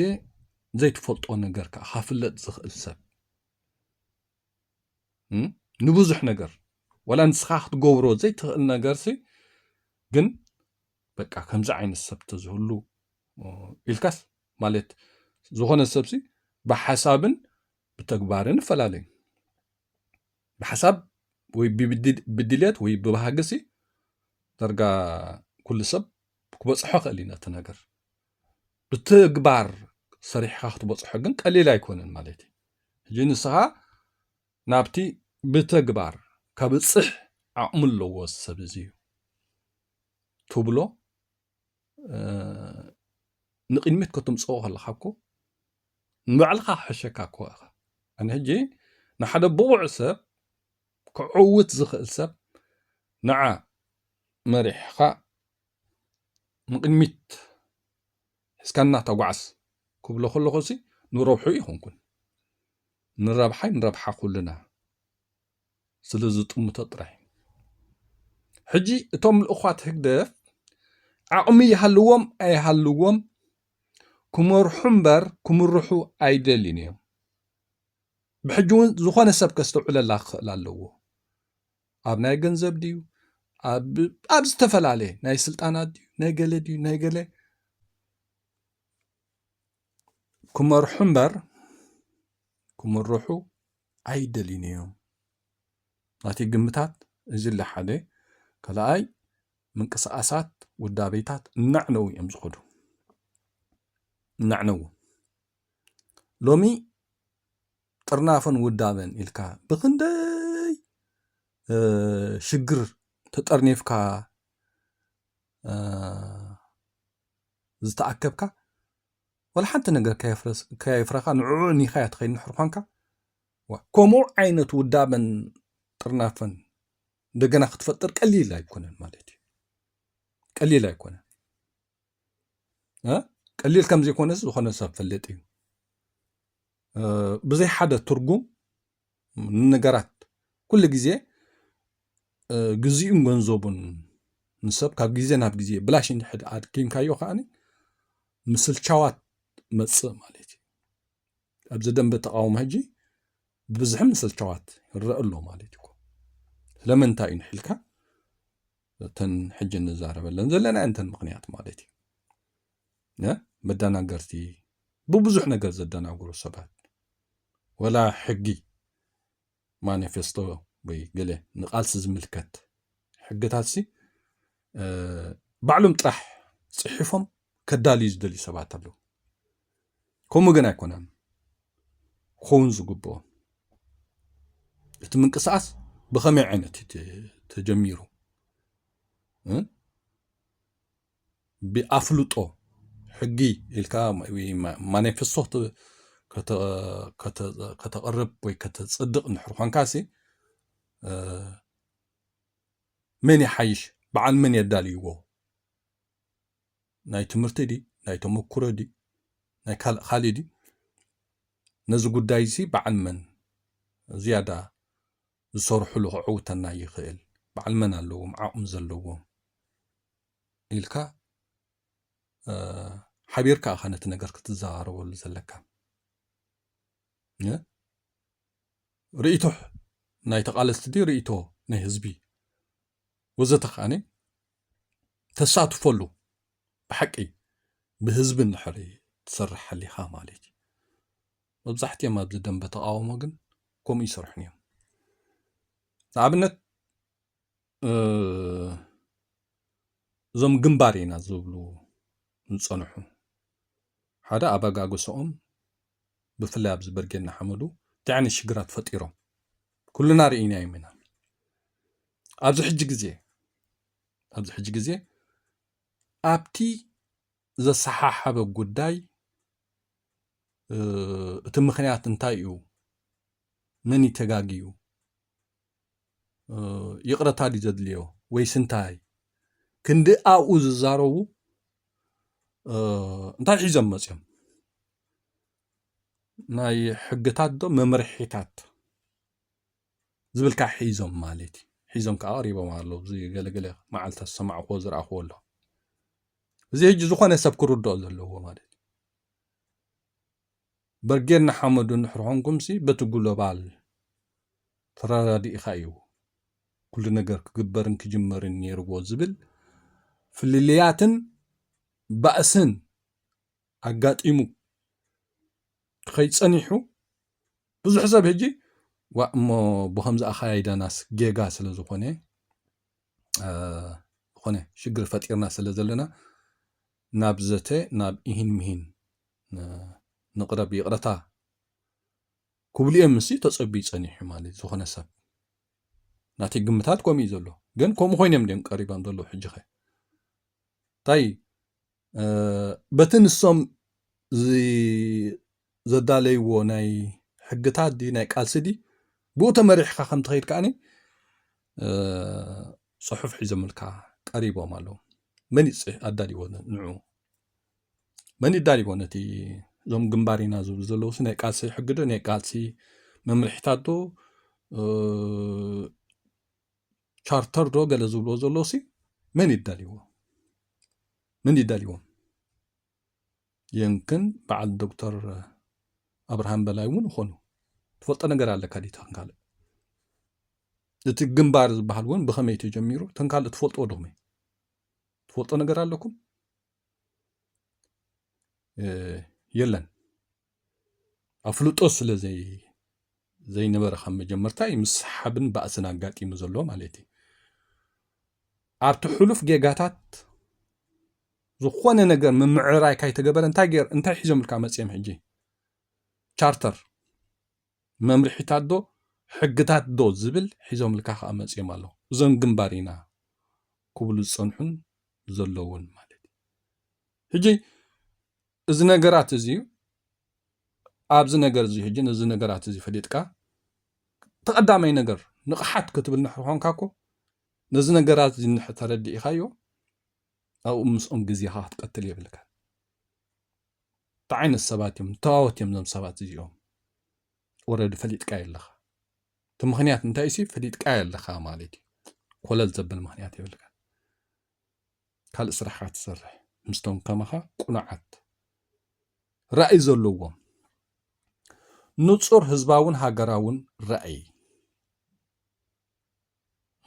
ዘይትፈልጦ ነገር ከዓ ካፍለጥ ዝኽእል ሰብ ንብዙሕ ነገር ወላ ንስኻ ክትገብሮ ዘይትኽእል ነገርሲ ግን በቃ ከምዚ ዓይነት ሰብ ተዝህሉ ኢልካስ ማለት ዝኾነ ሰብሲ ብሓሳብን ብተግባርን ፈላለዩ ብሓሳብ ወይ ብድልት ወይ ብባህግሲ ደርጋ ኩሉ ሰብ ክበፅሖ ክእል ኢና እቲ ነገር ብትግባር ሰሪሕካ ክትበፅሖ ግን ቀሊል ኣይኮነን ማለት እዩ ሕጂ ንስኻ ናብቲ ብተግባር ካብፅሕ ዓቕሙ ኣለዎ ሰብ እዚ እዩ ትብሎ ንቅድሚት ከተምፅኦ ከለካ እኮ ንባዕልካ ሕሸካ እኮ ኢኻ ኣነ ሕጂ ንሓደ ብቑዕ ሰብ ክዕውት ዝኽእል ሰብ ንዓ መሪሕካ ንቅድሚት ሕዝካና ተጓዓስ ክብሎ ከለኹሲ ንረብሑ ይኹንኩን ንረብሓይ ንረብሓ ኩልና ስለዝጥምቶ ጥራይ ሕጂ እቶም ልእኳት ህግደፍ ዓቕሚ ይሃልዎም ኣይሃልዎም ክመርሑ እምበር ክምርሑ ኣይደልን እዮም ብሕጂ እውን ዝኾነ ሰብ ከስተውዕለላ ክኽእል ኣለዎ ኣብ ናይ ገንዘብ ድዩ ኣብ ዝተፈላለየ ናይ ስልጣናት ድዩ ናይ ገለ ድዩ ናይ ገለ ክመርሑ እምበር ክምርሑ ኣይደልን እዮም ናቲ ግምታት እዚ ለሓደ ካልኣይ ምንቅስቃሳት ውዳቤታት እናዕነው እዮም ዝኸዱ እናዕነው ሎሚ ጥርናፈን ውዳበን ኢልካ ብክንደይ ሽግር ተጠርኒፍካ ዝተኣከብካ ወላ ሓንቲ ነገር ከየፍረኻ ንዕዑ ኒኻያ ትኸይድ ንሕር ኳንካ ከምኡ ዓይነት ውዳበን ጥርናፈን እንደገና ክትፈጥር ቀሊል ኣይኮነን ማለት እዩ ቀሊል ኣይኮነን ቀሊል ከም ዘይኮነስ ዝኾነ ሰብ ፈለጥ እዩ ብዘይ ሓደ ትርጉም ነገራት ኩሉ ግዜ ግዜኡን ገንዘቡን ንሰብ ካብ ግዜ ናብ ግዜ ብላሽ እንድሕር ኣድኪምካዮ ከዓኒ ምስልቻዋት መፅእ ማለት እዩ ኣብዚ ደንበ ተቃውሞ ሕጂ ብብዝሕም ምስልቻዋት ይረአ ኣሎ ማለት እዩ ስለምንታይ እዩ ንሕልካ እተን ሕጂ እንዛረበለን ዘለና እንተን ምክንያት ማለት እዩ መደናገርቲ ብብዙሕ ነገር ዘደናግሩ ሰባት ወላ ሕጊ ማኒፌስቶ ወይ ገለ ንቃልሲ ዝምልከት ሕግታትሲ ባዕሎም ጥራሕ ፅሒፎም ከዳልዩ ዝደልዩ ሰባት ኣለዉ ከምኡ ግን ኣይኮነን ክኸውን ዝግብኦ እቲ ምንቅስቃስ ብኸመይ ዓይነት ተጀሚሩ ብኣፍልጦ ሕጊ ኢልካ ማኒፌስቶ ከተቕርብ ወይ ከተፅድቕ እንድሕር ኳንካሲ መን ይሓይሽ በዓል መን የዳልይዎ ናይ ትምህርቲ ዲ ናይ ተመክሮ ዲ ናይ ካልእ ዲ ነዚ ጉዳይ ሲ በዓል መን ዝያዳ ዝሰርሕሉ ክዕውተና ይኽእል በዓል መን ኣለዎም ዓቕሚ ዘለዎም ኢልካ ሓቢርካ ኢኻ ነቲ ነገር ክትዘራረበሉ ዘለካ ርእይቶ ናይ ተቓለስቲ ዲ ርእይቶ ናይ ህዝቢ ወዘተ ከዓኒ ተሳትፈሉ ብሓቂ ብህዝቢ እንድሕር ትሰርሕ ሓሊኻ ማለት እዩ መብዛሕትኦም ኣብዚ ደንበ ተቃውሞ ግን ከምኡ ይሰርሑን እዮም ንኣብነት እዞም ግንባር ኢና ዝብሉ ዝፀንሑ ሓደ ኣበጋግሶኦም ብፍላይ ኣብዚ በርጌና ሓመዱ እንታይ ዓይነት ሽግራት ፈጢሮም ኩልና ርኢና ኢና ኣብዚ ሕጂ ግዜ ኣብቲ ዘሰሓሓበ ጉዳይ እቲ ምክንያት እንታይ እዩ መን ይተጋግዩ ይቕረታ ዲ ዘድልዮ ወይ ስንታይ ክንዲ ኣብኡ ዝዛረቡ እንታይ ሒዞም መፅዮም ናይ ሕግታት ዶ መምርሒታት ዝብልካ ሒዞም ማለት እዩ ሒዞም ከዓ ቀሪቦም ኣለዉ እዚ ገለገለ መዓልታት ሰማዕክዎ ዝረኣኽዎ ኣሎ እዚ ሕጂ ዝኾነ ሰብ ክርድኦ ዘለዎ ማለት እዩ በርጌና ሓመዱ እንድሕር ኮንኩምሲ በቲ ግሎባል ተራዳዲእኻ እዩ ኩሉ ነገር ክግበርን ክጅመርን ነይርዎ ዝብል ፍልልያትን ባእስን ኣጋጢሙ ከይጸኒሑ ብዙሕ ሰብ ሕጂ እሞ ብከምዚ ኣኸያይዳናስ ጌጋ ስለ ዝኾነ ዝኾነ ሽግር ፈጢርና ስለ ዘለና ናብ ዘተ ናብ ይህን ምሂን ንቕረብ ይቕረታ ክብሉ እዮም ምሲ ተጸቢ ይጸኒሑ ማለት ዝኾነ ሰብ ናቲ ግምታት ከምኡ ዘሎ ግን ከምኡ ኮይኖም ድም ቀሪቦም ዘሎ ሕጂ ኸ እንታይ በቲ ንሶም ዘዳለይዎ ናይ ሕግታት ዲ ናይ ቃልሲ ዲ ብኡ ተመሪሕካ ከም ትኸይድ ከዓኒ ጽሑፍ ሒዞምልካ ቀሪቦም ኣለዉ መን ኣዳሊዎ ንዑ መን ይዳሊዎ ነቲ እዞም ግንባሪና ዝብሉ ዘለውሲ ናይ ቃልሲ ሕጊ ዶ ናይ ቃልሲ መምርሕታት ዶ ቻርተር ዶ ገለ ዝብልዎ ዘለውሲ መን ይዳሊዎ يمكن بعد دكتور أبراهام بلايون خونو تفضل نجار على كادي تنقال لتجنبار بحالون بخميتي جميرو تنقال تفضل أودومي تفضل نجار لكم يلن أفلوت أصل زي نبرة خم جمرتاي مسحبن بأسنا قاتي مزلوم عليتي عبت حلف جيجاتات ዝኾነ ነገር ምምዕራይ ካይተገበረ እንታይ ሒዞም ልካ መጽኦም ሕጂ ቻርተር መምርሒታት ዶ ሕግታት ዶ ዝብል ሒዞም ልካ ከዓ መጽኦም ኣሎ እዞም ግንባሪና ክብሉ ዝጸንሑን ዘለውን ማለት ሕጂ እዚ ነገራት እዚ ኣብዚ ነገር እዚ ሕጂ ነዚ ነገራት እዚ ፈሊጥካ ተቐዳማይ ነገር ንቕሓት ክትብል ንሕርኾንካ እኮ ነዚ ነገራት እዚ ተረዲእኻዮ أو مسؤول جزيها تقتل يبلك تعين السبات يوم تاوت يوم زم سبات يوم ورد فليت كايل لخ تمخنيات نتايسي فليت كايل لخ مالتي ولا الزبل مخنيات يبلك كال إسراحات سرح مستون كمخا قناعات رأي زلوهم نصر هزباون هاجراون رأي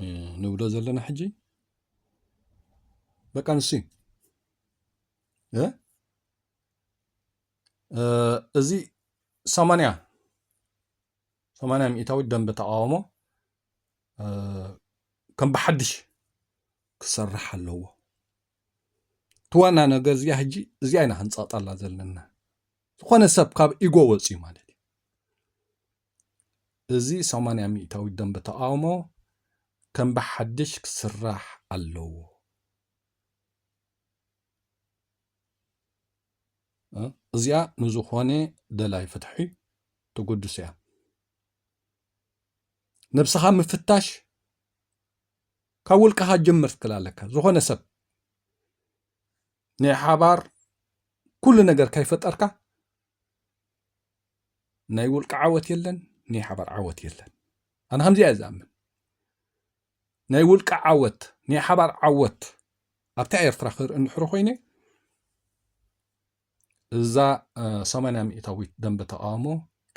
نقول زلنا حجي بكانسي ازي 8 مئتاوي دم بتعاومه كم بحدش كسرح اللو توانا نغز يا حجي زي اينا هنصاطلا زلنا خونه سب كاب ايغو وصي مالتي ازي 8 مئتاوي دم بتعاومه كم بحدش كسرح اللو እዚኣ ንዝኾነ ደላይ ፍትሒ ትጉድስ እያ ነብስኻ ምፍታሽ ካብ ውልቅኻ ጀምር ትክእል ኣለካ ዝኾነ ሰብ ናይ ሓባር ኩሉ ነገር ከይፈጠርካ ናይ ውልቂ ዓወት የለን ናይ ሓባር ዓወት የለን ኣነ ከምዚኣ ዝኣምን ናይ ውልቂ ዓወት ናይ ሓባር ዓወት ኣብታ ኤርትራ ንሕሮ ኮይነ እዛ 8 مئتاوي ደንበ ተቃውሞ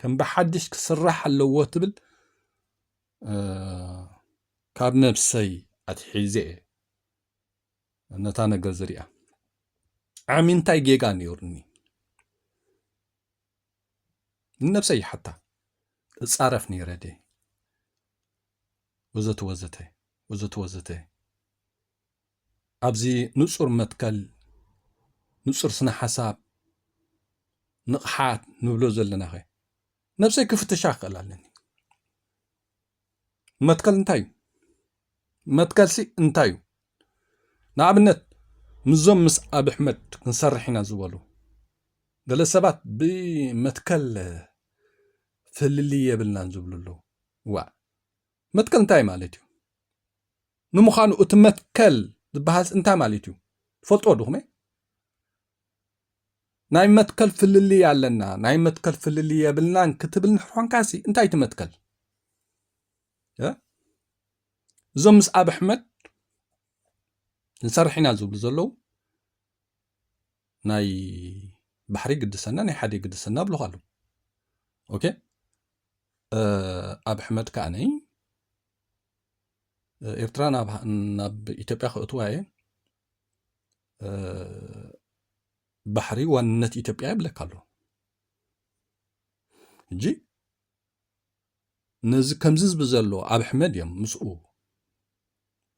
ከም ብሓድሽ ክስራሕ ኣለዎ ትብል ካብ ነፍሰይ ኣትሒዘ ነታ ነገር ዝሪኣ ዓሚንታይ ጌጋ ነይሩኒ ነፍሰይ ሓታ እጻረፍ ነይረደ ወዘተ ኣብዚ ንጹር መትከል ንጹር ስነ ሓሳብ ንቕሓት ንብሎ ዘለና ኸ ነፍሰይ ክፍትሻ ክእል ኣለኒ መትከል እንታይ መትከልሲ እንታይ ንኣብነት ምዞም ምስ ኣብ ኣሕመድ ክንሰርሕ ኢና ዝበሉ ገለ ሰባት ብመትከል ፍልሊ የብልናን ዝብሉሉ ዋ መትከል እንታይ ማለት እዩ ንምዃኑ እቲ መትከል ዝበሃል እንታይ ማለት እዩ ትፈልጥዎ ዲኹም ናይ መትከል ፍልሊ ኣለና ናይ መትከል ፍልሊ የብልናን ክትብል ንሕርኳንካሲ እንታይ ትመትከል እዞም ምስ ኣብ ኣሕመድ ንሰርሕ ኢና ዝብሉ ዘለዉ ናይ ባሕሪ ግድሰና ናይ ሓደ ግድሰና ብልኹ ኣለዉ ኦኬ ኣብ ኣሕመድ ከዓነይ ኤርትራ ናብ ኢትዮጵያ ክእትዋ እየ ባሕሪ ዋንነት ኢትዮጵያ ይብለካ ኣሎ እንጂ ነዚ ከምዚ ዝብል ዘሎ ኣብ ኣሕመድ እዮም ምስኡ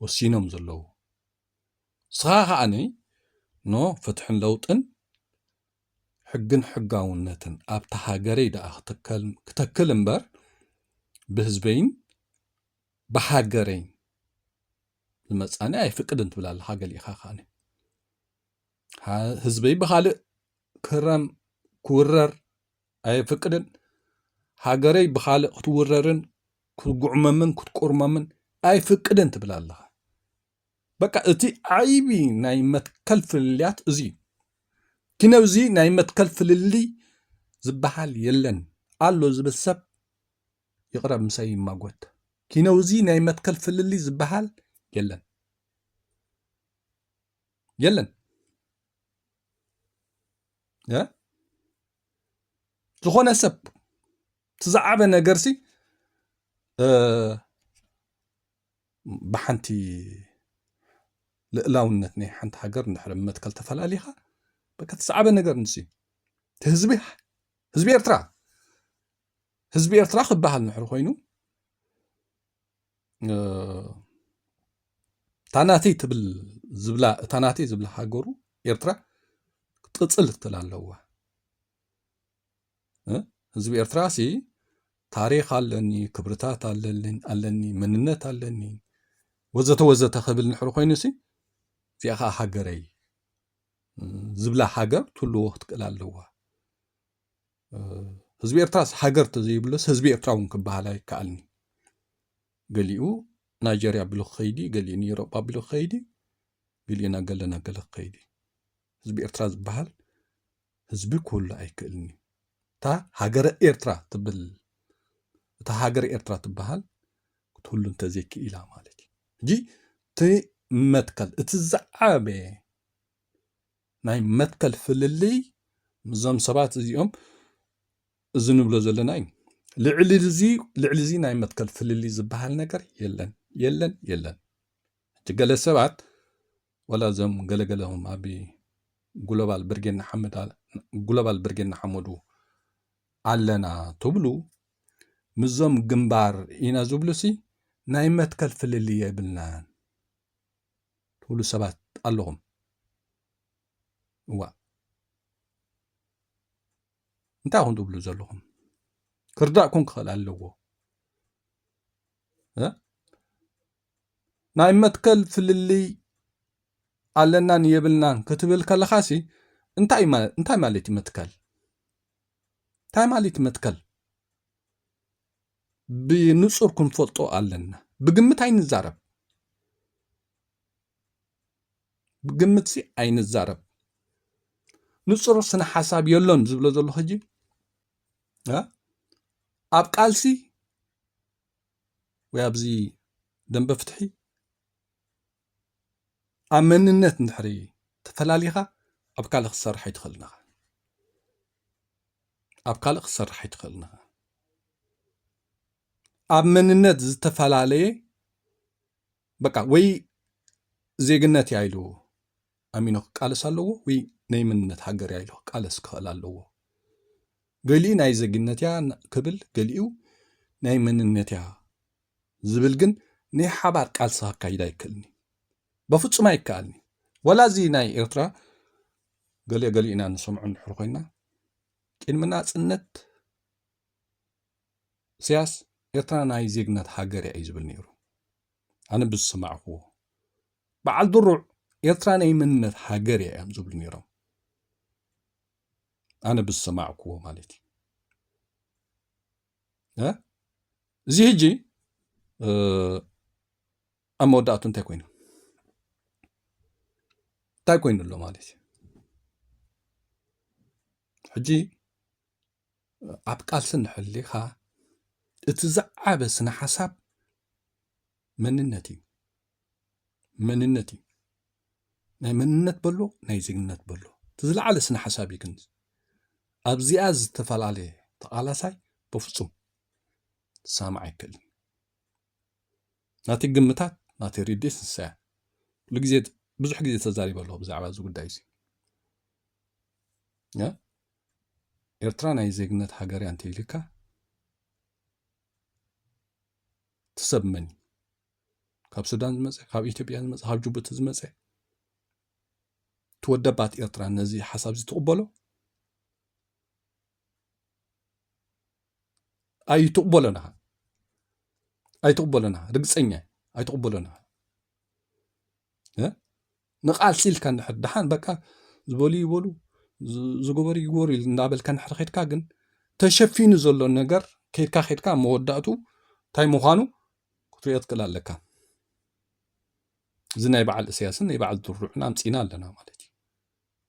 ወሲኖም ዘለዉ ስኻ ከዓኒ ኖ ፍትሕን ለውጥን ሕግን ሕጋውነትን ኣብታ ሃገረይ ደኣ ክተክል እምበር ብህዝበይን ብሃገረይን ዝመፃኒ ኣይፍቅድን ትብል ኣለኻ ገሊእኻ ከዓኒ ህዝበይ ብካልእ ክህረም ክውረር ኣይፍቅድን ሃገረይ ብካልእ ክትውረርን ክትጉዕመምን ክትቁርመምን ኣይፍቅድን ትብል ኣለኻ በቃ እቲ ዓይቢ ናይ መትከል ፍልልያት እዚ ኪነውዚ ናይ መትከል ፍልሊ ዝበሃል የለን ኣሎ ዝብል ሰብ ይቕረብ ምሳይ ይማጎት ኪነውዚ ናይ መትከል ፍልሊ ዝበሃል የለን የለን ዝኾነ ሰብ ትዛዓበ ነገርሲ ብሓንቲ ልእላውነት ናይ ሓንቲ ሃገር እንድሕር መትከል ተፈላሊኻ በቃ ትዛዓበ ነገር ንሲ ህዝቢ ኤርትራ ክበሃል ንሕር ኮይኑ ታናተይ ትብል ዝብላ ታናተይ ዝብላ ሃገሩ ኤርትራ ቅፅል ትል ኣለዋ ህዝቢ ኤርትራ ሲ ታሪክ ኣለኒ ክብርታት ኣለኒ መንነት ኣለኒ ወዘተ ወዘተ ክብል ንሕር ኮይኑ ሲ እዚኣ ሃገረይ ዝብላ ሃገር ትልዎ ክትክእል ኣለዋ ህዝቢ ኤርትራ ሃገር ተዘይብሎስ ህዝቢ ኤርትራ እውን ክበሃል ኣይከኣልኒ ገሊኡ ናይጀርያ ቢሉ ክኸይዲ ገሊኡ ንኤውሮጳ ቢሉ ክኸይዲ ገሊኡ ናገለ ክኸይዲ ህዝቢ ኤርትራ ዝበሃል ህዝቢ ኩሉ ኣይክእልኒ እታ ሃገረ ኤርትራ ትብል እታ ሃገረ ኤርትራ ትበሃል ክትህሉ እንተዘይክኢላ ማለት እዩ እንጂ እቲ መትከል እቲ ዝዓበ ናይ መትከል ፍልሊ ምዞም ሰባት እዚኦም እዚ ንብሎ ዘለና እዩ ልዕሊ እዚ ናይ መትከል ፍልሊ ዝበሃል ነገር የለን ገለ ሰባት ወላ ዞም ገለገለዎም ኣብ ግሎባል ብርጌና ሓመዱ ኣለና ትብሉ ምዞም ግንባር ኢና ዝብሉሲ ናይ መትከል ፍልሊ የብልናን ትብሉ ሰባት ኣለኹም እዋ እንታይኹም ትብሉ ዘለኹም ክርዳእኩም ክኽእል ኣለዎ ናይ መትከል ፍልሊ ኣለናን የብልናን ክትብል ከለኻሲ እንታይ ማለት እዩ መትከል እንታይ ማለት እዩ መትከል ብንጹር ክንፈልጦ ኣለና ብግምት ኣይንዛረብ ብግምት ኣይንዛረብ ንጹር ስነ ሓሳብ የሎን ዝብሎ ዘሎ ሕጂ ኣብ ቃልሲ ወይ ኣብዚ ደንበ ፍትሒ ኣብ መንነት እንድሕሪ ተፈላሊኻ ኣብ ካልእ ክሰርሕ ኣይትኽእልና ኣብ መንነት ዝተፈላለየ በቃ ወይ ዜግነት ያይሉ ኣሚኖ ክቃለስ ኣለዎ ወይ ናይ መንነት ሃገር ያይሉ ክቃለስ ክኽእል ኣለዎ ገሊኡ ናይ ዜግነት ያ ክብል ገሊኡ ናይ መንነት ያ ዝብል ግን ናይ ሓባር ቃልሲ ካይዳ ኣይክእልኒ በፍጹም ኣይከኣልኒ ወላ እዚ ናይ ኤርትራ ገሊኡና ንሰምዑ ንድሕር ኮይና ቅድሚ ናጽነት ስያስ ኤርትራ ናይ ዜግነት ሃገር እዩ ዝብል ነይሩ ኣነ ብዝሰማዕኽዎ በዓል ድሩዕ ኤርትራ ናይ መንነት ሃገር እዮም ዝብሉ ነይሮም ኣነ ብዝሰማዕክዎ ማለት እዩ እዚ ሕጂ ኣብ መወዳእቱ እንታይ ኮይኑ ኣሎ ማለት እዩ ሕጂ ኣብ ቃልሲ ንሕሊኻ እቲ ዝዓበ ስነ ሓሳብ መንነት እዩ ናይ መንነት በሎ ናይ ዜግነት በሎ እቲ ዝለዓለ ስነ ሓሳብ እዩ ግን ኣብዚኣ ዝተፈላለየ ተቓላሳይ ብፍጹም ሰማዕ ኣይክእልን ናቲ ግምታት ናቲ ርድእት ንስያ ብዙሕ ግዜ ተዛሪበ ኣለዎ ብዛዕባ እዚ ጉዳይ እዚ ኤርትራ ናይ ዜግነት ሃገር እያ እንተይልካ ሰብ መን ካብ ሱዳን ዝመፀ ካብ ኢትዮጵያ ዝመፀ ካብ ጅቡቲ ዝመፀ ትወደባት ኤርትራ ነዚ ሓሳብ ዝትቕበሎ ኣይትቕበሎና ርግፀኛ ኣይትቕበሎና ንቃልሲ ኢልካ እንድሕር ድሓን በቃ ዝበሉ ይበሉ ዝገበሩ ይገበሩ ኢል እንዳበልካ እንድሕር ኸድካ ግን ተሸፊኑ ዘሎ ነገር ከድካ መወዳእቱ እንታይ ምዃኑ ክትሪኦ ትክእል ኣለካ እዚ ናይ በዓል እስያስን ናይ በዓል ድሩዕና ኣምፂና ኣለና ማለት እዩ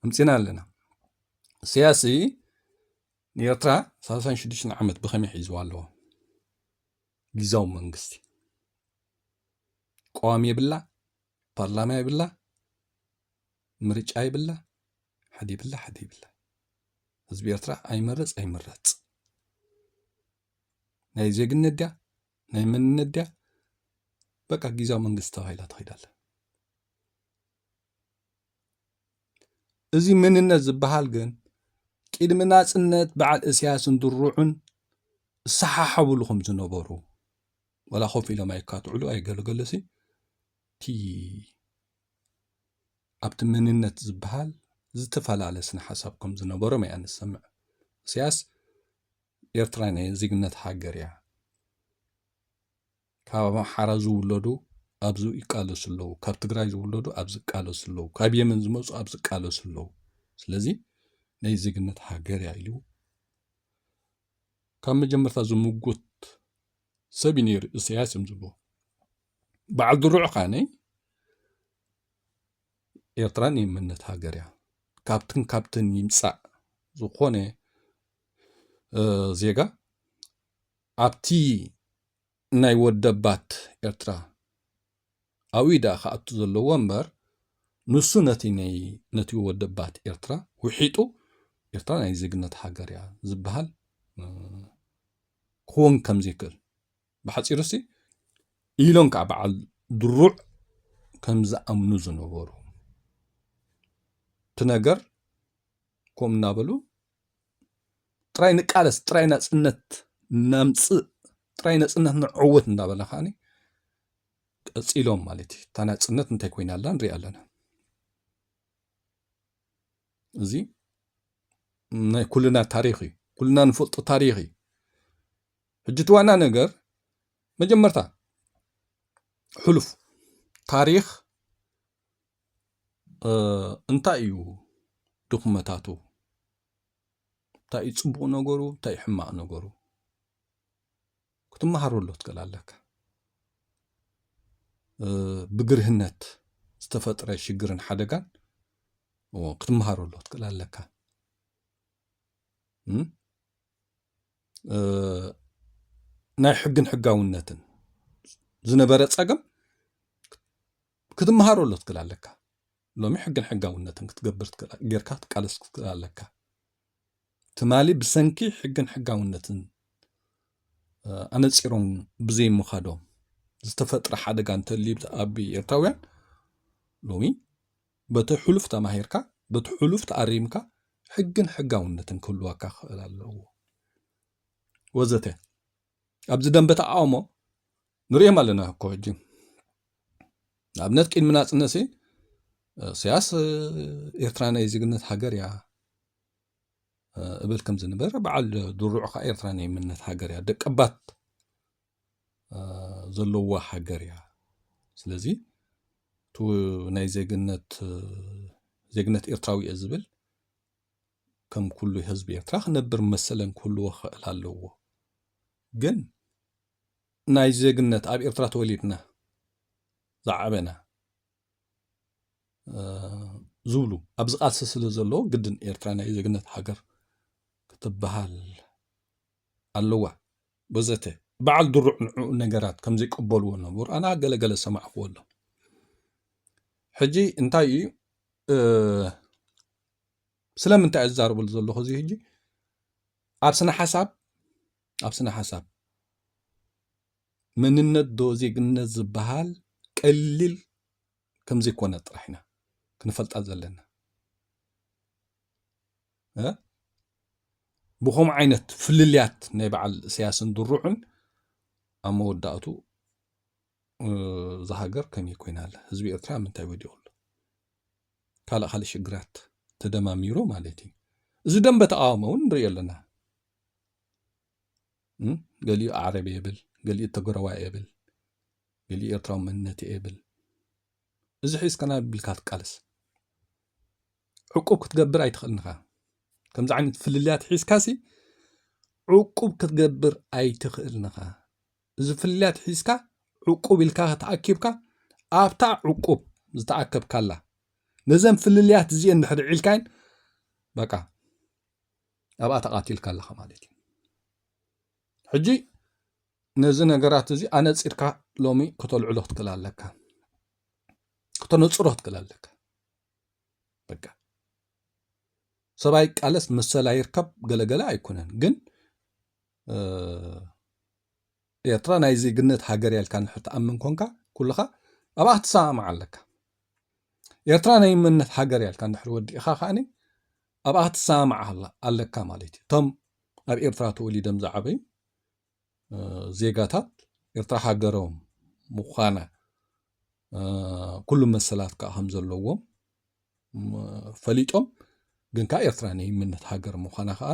ኣምፂና ኣለና እስያስ ንኤርትራ 36 ዓመት ብኸመይ ሒዝዋ ኣለዎ ጊዜያዊ መንግስቲ ቀዋሚ የብላ ፓርላማ የብላ ምርጫ ይብላ ሓደ ይብላ ህዝቢ ኤርትራ ኣይመረፅ ናይ ዜግነት ድያ ናይ መንነት ድያ በቃ ጊዜያዊ መንግስቲ ተባሂላ ትኸይዳለ እዚ መንነት ዝበሃል ግን ቅድሚ ናፅነት በዓል እስያስን ድሩዕን ዝሰሓሓብሉ ከም ዝነበሩ ወላ ኮፍ ኢሎም ኣይካትዕሉ ኣይገለገለሲ እቲ ኣብቲ መንነት ዝበሃል ዝተፈላለስነ ሓሳብ ከም ዝነበሮም እያ ንሰምዕ እስያስ ኤርትራ ናይ ዜግነት ሃገር እያ ካብ ኣምሓራ ዝውለዱ ኣብዚ ይቃለሱ ኣለዉ ካብ ትግራይ ዝውለዱ ኣብዚ ይቃለሱ ኣለዉ ካብ የመን ዝመፁ ኣብዚ ይቃለሱ ኣለዉ ስለዚ ናይ ዜግነት ሃገር እያ ኢሉ ካብ መጀመርታ ዝምጉት ሰብ ነይሩ እስያስ እዮም ዝብሎ በዓል ድሩዕ ኻነ ኤርትራ ናይ መንነት ሃገር እያ ካብትን ይምፃእ ዝኾነ ዜጋ ኣብቲ ናይ ወደባት ኤርትራ ኣዊዳ ከኣቱ ዘለዎ እምበር ንሱ ነቲ ወደባት ኤርትራ ውሒጡ ኤርትራ ናይ ዜግነት ሃገር እያ ዝበሃል ክውን ከም ዘይክእል ብሓፂሩሲ ኢሎም ከዓ በዓል ድሩዕ ከም ዝኣምኑ ዝነበሩ እቲ ነገር ከም እናበሉ ጥራይ ንቃለስ ጥራይ ናፅነት ናምፅእ ጥራይ ናፅነት ንዕወት እንዳበለ ኸዓኒ ቀፂሎም ማለት እዩ እታ ናፅነት እንታይ ኮይና ኣላ ንሪኣ ኣለና እዚ ናይ ኩልና ታሪክ እዩ ኩልና ንፈልጦ ታሪክ እዩ ሕጂ እቲ ዋና ነገር መጀመርታ ሕሉፍ ታሪክ እንታይ እዩ ድኹመታቱ እንታይ እዩ ፅቡቕ ነገሩ እንታይ እዩ ሕማቕ ነገሩ ክትመሃረሉ ትክእል ኣለካ ብግርህነት ዝተፈጥረ ሽግርን ሓደጋን ክትመሃረሉ ትክእል ኣለካ ናይ ሕግን ሕጋውነትን ዝነበረ ፀገም ክትመሃረሉ ትክእል ኣለካ ሎሚ ሕግን ሕጋውነትን ክትገብር ጌርካ ትቃለስ ትክእል ኣለካ ትማሊ ብሰንኪ ሕግን ሕጋውነትን ኣነፂሮም ብዘይ ምኻዶም ዝተፈጥረ ሓደጋ እንተልዩ ኣብ ኤርትራውያን ሎሚ በቲ ሕሉፍ ተማሂርካ በቲ ሕሉፍ ተኣሪምካ ሕግን ሕጋውነትን ክህልወካ ክእል ኣለዎ ወዘተ ኣብዚ ደንበ ተቃውሞ ንሪኦም ኣለና እኮ ሕጂ ንኣብነት ቅድሚ ናፅነት እስያስ ኤርትራ ናይ ዜግነት ሃገር እያ እብል ከም ዝነበረ በዓል ድሩዕ ከዓ ኤርትራ ናይ መንነት ሃገር እያ ደቀባት ዘለዋ ሃገር እያ ስለዚ ናይ ዜግነት ኤርትራዊ እየ ዝብል ከም ኩሉ ህዝቢ ኤርትራ ክነብር መሰለን ክህልዎ ክእል ኣለዎ ግን ናይ ዜግነት ኣብ ኤርትራ ተወሊድና ዝዓበና ዝብሉ ኣብዚ ቃልሲ ስለ ዘለዎ ግድን ኤርትራ ናይ ዜግነት ሃገር ክትበሃል ኣለዋ ወዘተ በዓል ድሩዕ ንዑ ነገራት ከም ዘይቅበልዎ ነበሩ ኣና ገለገለ ሰማዕክዎ ኣሎ ሕጂ እንታይ እዩ ስለምንታይ ዝዛረበሉ ዘለኹ እዚ ሕጂ ኣብ ስነ ሓሳብ መንነት ዶ ዜግነት ዝበሃል ቀሊል ከም ዘይኮነ ጥራሕ ኢና ክንፈልጣ ዘለና ብኸምኡ ዓይነት ፍልልያት ናይ በዓል እስያስን ድሩዕን ኣብ መወዳእቱ زهاجر كم يكون على حزب إرترا من توديول كلا خالي شجرات تدماميرو مالتي زدم بتقامون ريالنا قال لي عربي يبل قال لي تقروا يبل قال لي إرترا منتي يبل إذا حيس كنا بالكات قالس عقوب كتقبر أي تخلنها كم زعين في الليات حيس كاسي عقوب كتقبر أي تخلنها إذا في الليات حيس كا عقوب الكاه تأكيبك أبتع عقوب زتأكب كلا نزم في الليات زين نحر عيلكين بقى أبقى تقاتل كلا خمالتي حجي نزنا قرات زي أنا تصيرك لومي كتول علوه تقلال لك كتول نصره تقلال لك بقى سبايك ألس مسلا يركب قلا يكونن جن يترى نايزي قنت هاجر يالكان حتى أمن كونكا كلها أبقى تسامع لك يترى ناي من هاجر يالكان نحر ودي خاني أبقى تسامع الله لك كمالتي تم أبي إرترا تولي دم زعبي زيغاتات إرترا هاجرهم مخانا كل مسلات كأهم زلوهم فليتهم ግን ካ ኤርትራ ንይምነት ሃገር ምዃና ከዓ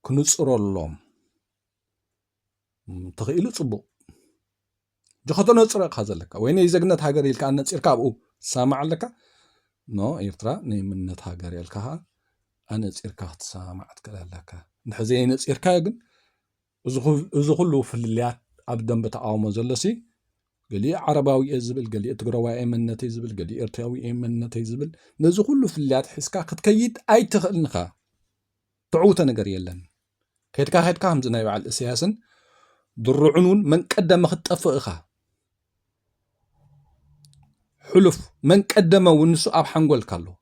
ክንፅረሎም ተኽኢሉ ፅቡቕ ጅኸቶ ነፅረቕካ ዘለካ ወይ ናይ ዜግነት ሃገር ኢልካ ነፂርካ ኣብኡ ትሰማዕ ኣለካ ኖ ኤርትራ ንይምነት ሃገር ኢልካ ከዓ ኣነፂርካ ክትሰማዕ ትክእል ኣለካ ንሕዚ ነፂርካዮ ግን እዚ ኩሉ ፍልልያት ኣብ ደንቢ ተቃውሞ ዘሎሲ قالي عرباوي يزبل قالي تقروا ايمنتي يزبل قالي ارتاوي ايمنتي يزبل نزو كله في الليات حسكا كتكيد اي تخلنخا تعوت نجر يلن كيتكا هيدكا همزنا يبع السياسن درعنون من قدم خطفخا حلف من قدم ونسو اب حنقول كالو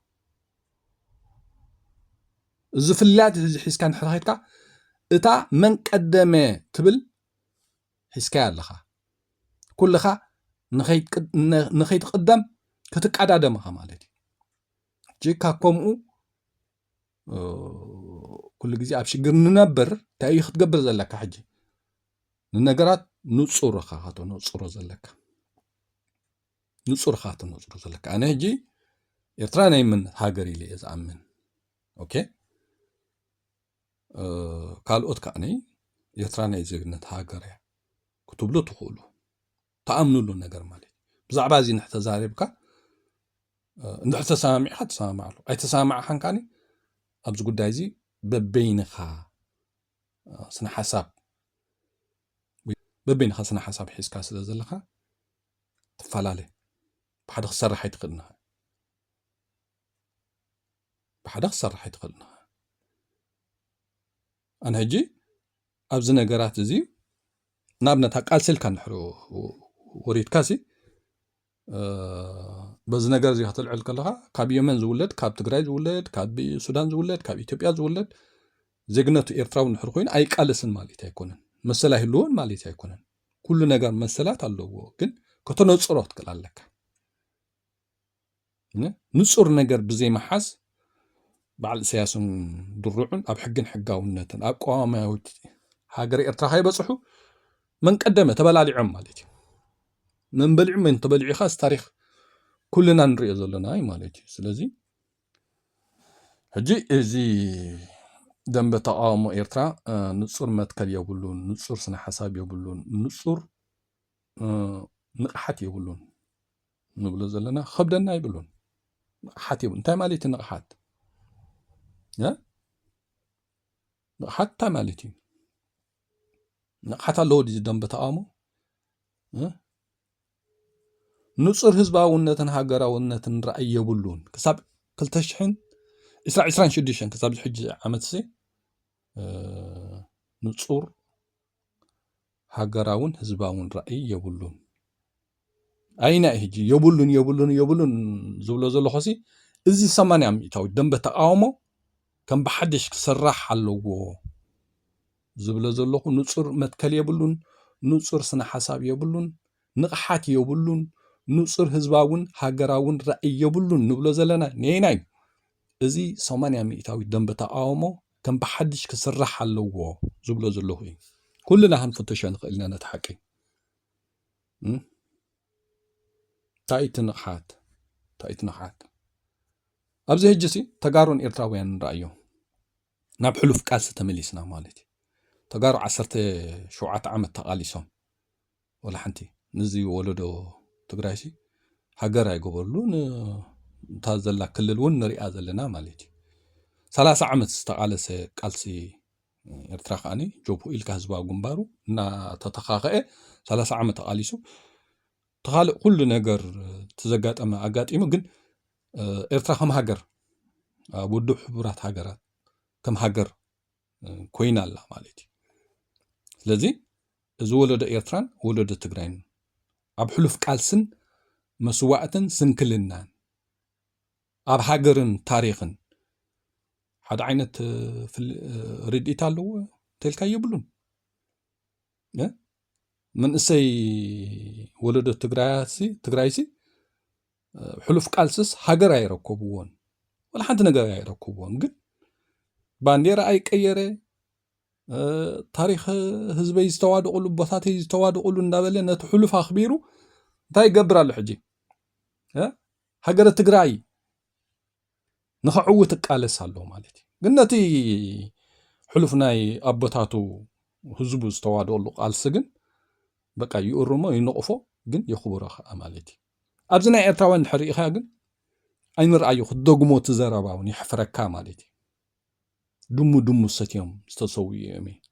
زفلات حسكا نحر هيدكا اتا من قدم تبل حسكا يالخا كلها نخيت قدام كتقعدادمها مالتي جيكا كومو كل غزي اب شجر ننبر تاريخ تقبل زلك حجي النجرات نصور خاطو نصور زلك نصور خاطو نصور زلك انا هجي يتراني من هاجري لي ازامن اوكي قالوت كاني يتراني زغنت هاجري كتبلو تقولوا تأمنوا له النجار مالي بزعبا زي نحت زاربك نحت سامع حد سامع له أي تسامع حنكاني أبز قد زي ببينخا سنة حساب ببينخا سنة حساب حيس كاس لزلخا تفعلالي بحد خسر رح يدخلنها بحد خسر رح يدخلنها أنا هجي أبز نجارات زي نابنتها قال سلكا نحرو وريت كاسي بز نجار زي هطلع لها كاب يمن زولد كاب تግራይ زولد كاب سودان زولد كاب إثيوبيا زولد زغنت إرتراو نحر خوين أي قالسن ماليت አይኮነን መሰላ ህልውን ماليت አይኮነን كل ነገር መሰላት አለው ግን ከተነጽሮት ከላለካ ንጹር ነገር ብዘይ መሐዝ ባል ሲያሱን ድሩዑን ኣብ ሕግን ሕጋውነትን ኣብ ቋማዊት ሃገር ኤርትራ ሃይበጽሑ من قدمه تبلالعم مالتي من بلع من تبلع خاص تاريخ كلنا نري زلنا اي مالتي سلازي حجي ازي دنب تقامو ايرترا نصور متكل يبلون نصور سنه حساب يبلون نصور نقحت يبلون نبلو زلنا خبدنا يبلون نقحت يبلون انت مالتي نقحت يا نقحت مالتي نقحت الله دي دنب تقامو نصر ህዝባውነትን ሃገራውነትን ራእይ የብሉን ክሳብ 2026 ክሳብ ሕጂ ዓመት ሲ ንጹር ሃገራውን ህዝባውን ራእይ የብሉን አይና ሕጂ የብሉን ዝብሎ ዘሎ ኾሲ እዚ 80 ሚታዊ ደንበ ተቃውሞ ከም በሐድሽ ክስራሕ ኣለዎ ዝብሎ ዘለኹ ንጹር መትከል የብሉን ንጹር ስነ ሓሳብ የብሉን ንቕሓት የብሉን ንጹር ህዝባውን ሃገራውን ራእይ የብሉን ንብሎ ዘለና ነይናይ እዚ 80 ሚታዊ ደንበ ተቃውሞ ከም በሐድሽ ክስራሕ ኣለዎ ዝብሎ ዘለኹ ኩልና ሃንፈተሽ ንኽእልና ነቲ ሓቂ تايت نقحات أبزي هجسي تقارون إرتراويان رأيو ناب حلوف كالسة تمليسنا مالتي تقارو 17 عمت تقاليسهم ولا حنتي نزي ولدو تقرايسي هاجر يقبلون تازلا كللون نريا زلنا مالتي 30 عمت استقالس قالسي إرترا خاني جوبو إلك هزبا قنبارو نا تتخاخئ 30 عمت تقاليسو تخالق كل نجر تزقات أما أقات إيمو جن إرترا خم هاجر ودو حبرات هاجرات كم هاجر كوين الله مالتي لذي إذا ولد إرتران ولد تقراين أب حلوف كالسن مسواعة سنكلنان أب هاجرن تاريخن حد عينة في رديت له تلك يبلون من إسي ولد تقرايسي حلوف كالسس هاجر يركبون ولا حد نجار يركبون قل باندير أي كيره تاريخ هزبي يستواد قلو بثاتي يستواد قلو النابلة نتحلف أخبيرو تاي قبر الحجي هاجر تقراي نخعوة تقالس هالو مالتي قلناتي حلفناي أبطاتو هزبو يستواد قلو قال سجن بقى يقرمو ينقفو قن يخبر مالتي أبزنا إرتوان حريقها قن أين رأيو خدوغمو تزرباون يحفركا مالتي دمو ستيوم استسوي يمي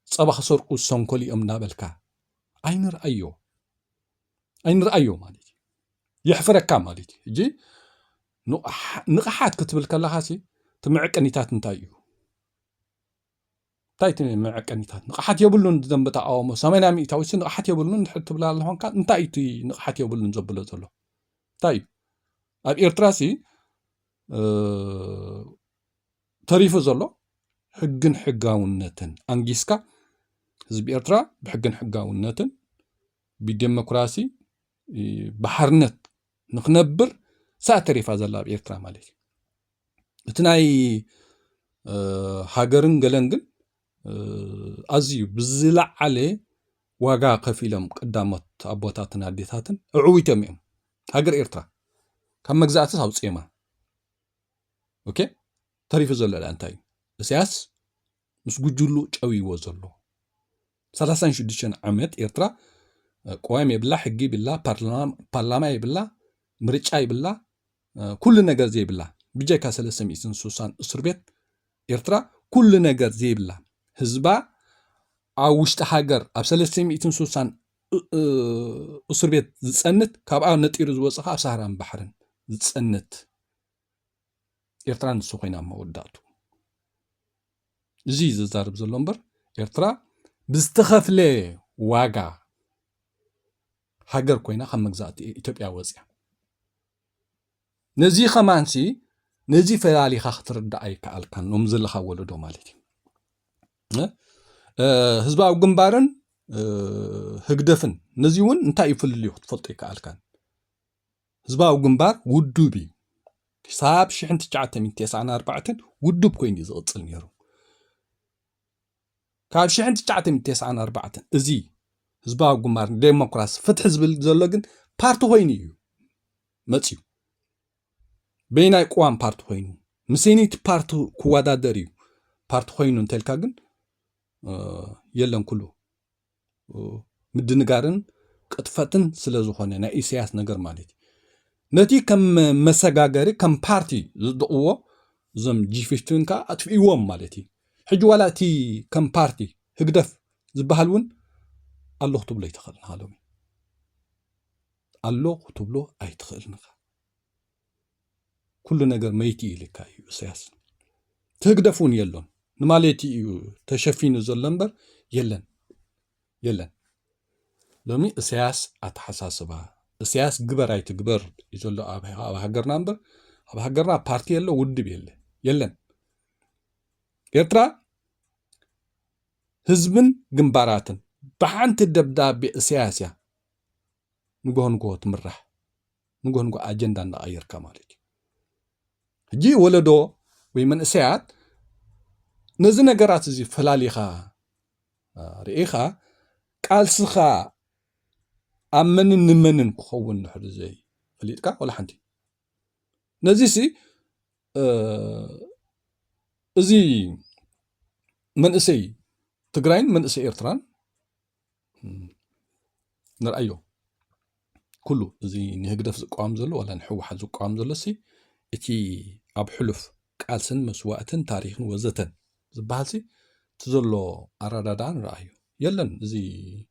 صباح سرقو سنكولي نابلكا أين رأيو مالتي يحفركا مالتي جي نقحات كتب الكلاخاسي تمعك أنيتات نتايو تايتني معك أنيتات نقحات يبلون دنبتا أومو سامينا ميتاوسي نقحات يبلون نحط بلا لهون كان نتايتي نقحات يبلون زبلو زلو طيب أب إرتراسي تريفو زلو حقن حقاونتن أنجيسكا حزب إرترا بحقن حقاونتن بديمقراسي بحرنت نخنبر ساتريفا زلا بإرترا مالتي اتناي هاجرن قلنقن أزيو بزلع عليه واقع قفيلم قدامت أبوتاتنا ديتاتن عويتم يوم هاجر إرترا كم مجزاتس هاوس إيما أوكي تريفو زلا لأنتاي سياس مس جوجلو قوي وزلو 36 عمت إرترا قوام يبلا حقي بلا بارلاما يبلا مريچا يبلا كل نجر زي بلا بجاكا 360 اسر بيت إرترا كل نجر زي بلا حزبا عوشت هاجر اب 360 اسر بيت زصنت كابا نطير زوصخا سهران بحرن زصنت إرترا نسو خوينا موداتو زي زارب زلمبر إرترا بزتخفله واقع هاجر كوينا خم مجزات إثيوبيا وزيا نزي خمانسي نزي فلالي خاطر داي كالكان نمزل خولدو مالتي حزباو جنبارن هجدفن نزيون انتا يفلليو تفلطي كالكان حزباو جنبار ودوبي حساب 1994 ودوب كوين يزقصل نيرو كاب 1994 ازي حزباو جمار ديمقراس فتح حزب زلو بارتو خوينيو مصيو بيناي قوام بارتو خوينو مسينيت بارتو كوادادريو بارتو خوينو انتلكا جن يلن كله مدنغارن قطفتن سلازخونه نا إسياس نجر مالتي نتي كم مسغاغري كم بارتي زدقو زم جي 15 كا اتفيوم مالتي حجوالاتي كم بارتي هقدف زبهالون الله تبلو يتخلنا هالومي الله تبلو أيتخلنا كل نجر ميتي لك أيو سياس تهقدفون يلون نماليتي أيو تشفين زلنبر يلن لومي سياس أتحساسبها سياس قبر أي تقبر يزولو أبا هقرنا نبر أبا هقرنا بارتي يلو ود بيلي يلن إرترا حزبن جنباراتن بحانت الدبداب بسياسة نقول تمرح نقول أجندة نغير كمالك جي ولدو ويمن سيات نزنا قرات زي فلاليخا رئيخا قالسخا أمن نمنن كخون نحر زي فليتكا ولا حنتي نزيسي زي من أسي تقرين من أسي إيرتران نرأيه كله زي نهجدف زقام زلو ولا نحوح زقام زلو سي إتي أب حلف قالسن مسواءتن تاريخن وزتن زبالسي تزلو أرادان رأيه يلن زي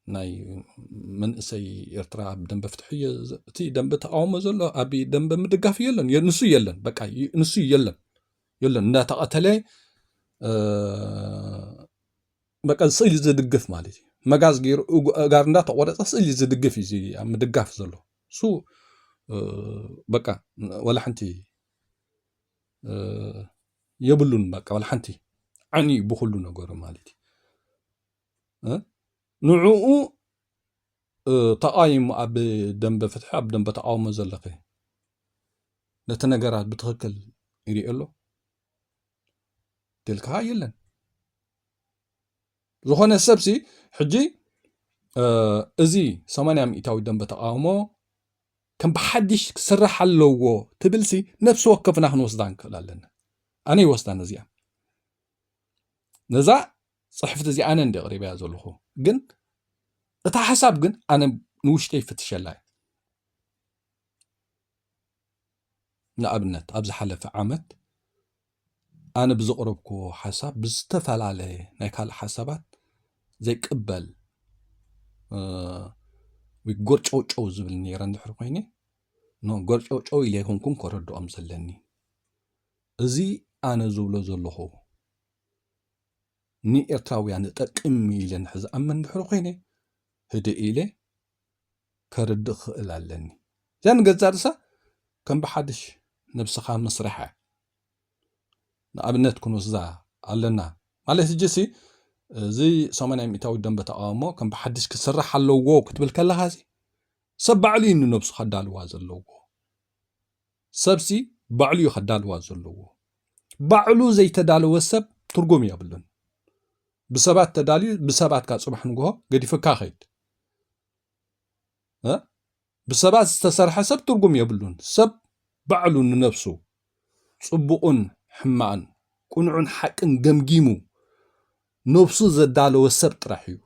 ناي من أسي إيرترا بدنب فتحية تي دنب تقاوم زلو أبي دنب مدقاف يلن نسو يلن بقى نسو يلن نا تقتلي بقى سئل زدقف مالتي مغاز غير غارندا تقورص سئل زدقف يزي مدقاف زلو سو بقى ولا حنتي يبلون بقى ولا حنتي عني بخلو نغور مالتي نعو تقايم اب دنب فتح اب دنب تقاوم زلقي نتنغرات بتخكل يريئلو تلك هاي يلن زخونه سبسي حجي ازي 800 مئتاوي دنب تقاومو كم بحدش كسرح اللوغو تبلسي نفس وقفنا خنوصدان كلالنا أنا يوصدان زيان نزا صحفت زي أنا ندي قريبا زلخو جن اتا حساب جن أنا نوشتي فتش اللاي نقبنت أبز حلف عامت أنا بزقربكو حساب بزتفل عليه نايكال حسابات زي قبل ويقرش أو زبل نيران دحر قيني نو قرش أو إليه هنكون كوردو أمزلني زي أنا زولو زلخو ني إرتراويان تقمي لن حز أمن دحر قيني هدي إليه كرد خئل علني زين قد زارسا كان بحدش نبسخا مسرحة نقابنت كنو زا علنا مالي تجيسي زي 800 مئتاوي دنب تقامو كان بحدش كسرح اللوغو كتبل كلا هازي سب بعلي إنو نبس خدال واز اللوغو سبسي بعليو خدال واز اللوغو بعلو زي تدالو وسب ترقوم يابلن بسبات تدالي بسبات كات صبح نقوها قد يفكا خيد بسبات استسرح سب ترقوم يابلن سب بعلو نفسه صبقون حمان قنعون حقن جمجيمو نفسه زدالو وسب ترحيو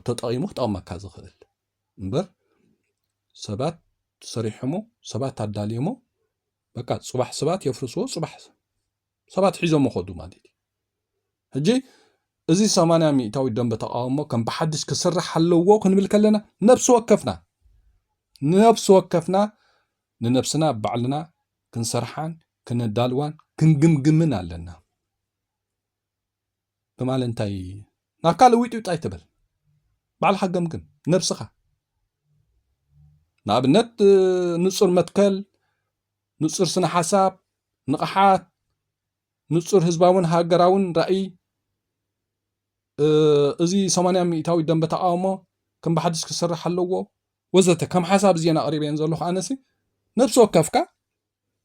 تطايمو تقام كذا خل امبر سبات صريحمو سبات تعداليمو بقى صباح سبات يفرسو صباح سبات حيزو مخدو مالتي هجي ازي 800 مئتاوي دنب تقامو كان بحدش كسرح حلوو كنبل كلنا نفس وقفنا ننفسنا بعلنا كنسرحان كندالوان كنجمجمن علنا بمال انتي ناكال ويتو تايتبل بعل حقمكن نفسخه نابنت نصر متكل نصر سنة حساب نقحات نصر هزباون هاجراون رأي ازي 800 مئتاوي دنب تقامو كم بحدش كسرح حلوو وزته كم حساب زينا قريبين زلوخ أنسي نفس وقفك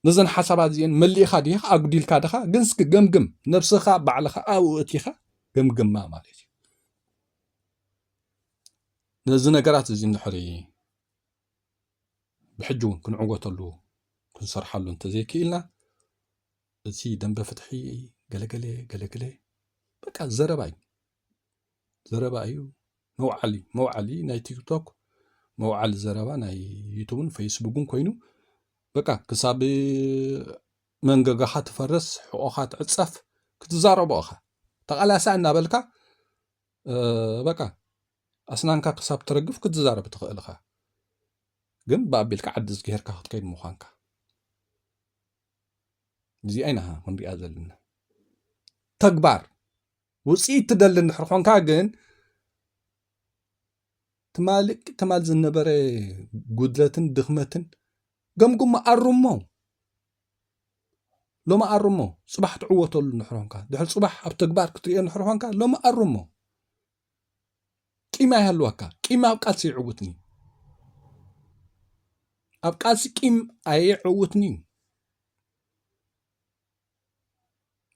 نزن حسابات زين مليخا ديخا أقديلكا دخا جنسك جمجم نفسخا بعلخا أو اتيخا جمجم ما مالتي نزن قرات زين نحري بحجون كن عقوتلو كن صرحلو انت زي كيلنا زي دنب فتحي قلقلي بقى زرباي موعلي ناي تيك توك موعل زربا ناي يوتيوبن فيسبوكن كوينو بقى كساب منغغا تفرس حقوقات عصف كتزاربو اخا تقلاسا نابلكا بقى اسنانكا كساب ترغف كتزارب تخيلخا ግን بابلك عدز غيركا ክትከይድ ምዃንካ እዚ አይናሃ ክንሪኣ ዘለና ተግባር ውፅኢት ትደሊ እንድሕር ኮንካ ግን ትማል ዝነበረ ጉድለትን ድኽመትን ገምጉም ኣርሞ ሎማ ኣርሞ ጽባሕ ትዕወተሉ እንድሕር ኮንካ ድሕሪ ጽባሕ ኣብ ተግባር ክትሪኦ እንድሕር ኮንካ ሎማ ኣርሞ ቂማ ይሃልወካ ቂማ ኣብ ቃልሲ ይዕውትኒ ኣብ ቃልሲ ቂም ኣይዕውትኒ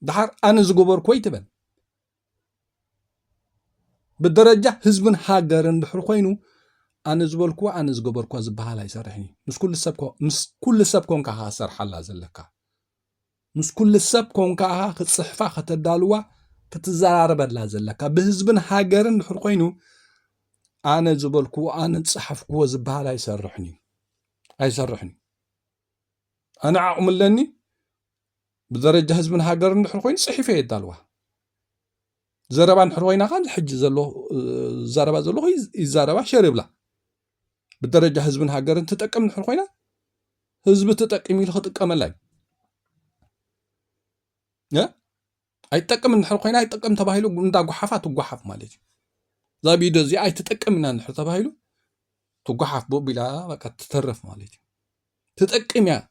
ድሓር ኣነ ዝገበርኩ ይትበል بالدرجة حزب هاجرن دحر خوينو أنا زبلكو أنا زجبركو زبها يسرحني مس كل سب كون كها سرح الله زلكا مس كل سب كون كها صحفة ختدالوا كتزارب الله زلكا بحزب هاجرن دحر خوينو أنا زبلكو أنا تصحفكو زبها يسرحني أنا عقم لني بدرجة حزب هاجرن دحر خوين صحيفة يدالوا زربان حروينا خان الحج زلو زربا زلو يزربا شربلا بالدرجة حزب هاجرن تتقم نحن خوينا حزب تتقمي له تقم لاي يا اي تقم نحن خوينا اي تقم تباهيلو اندا غحفات غحف مالتي زابي دزي اي تتقمنا نحن تباهيلو تغحف بو بلا بقى تترف مالتي تتقميا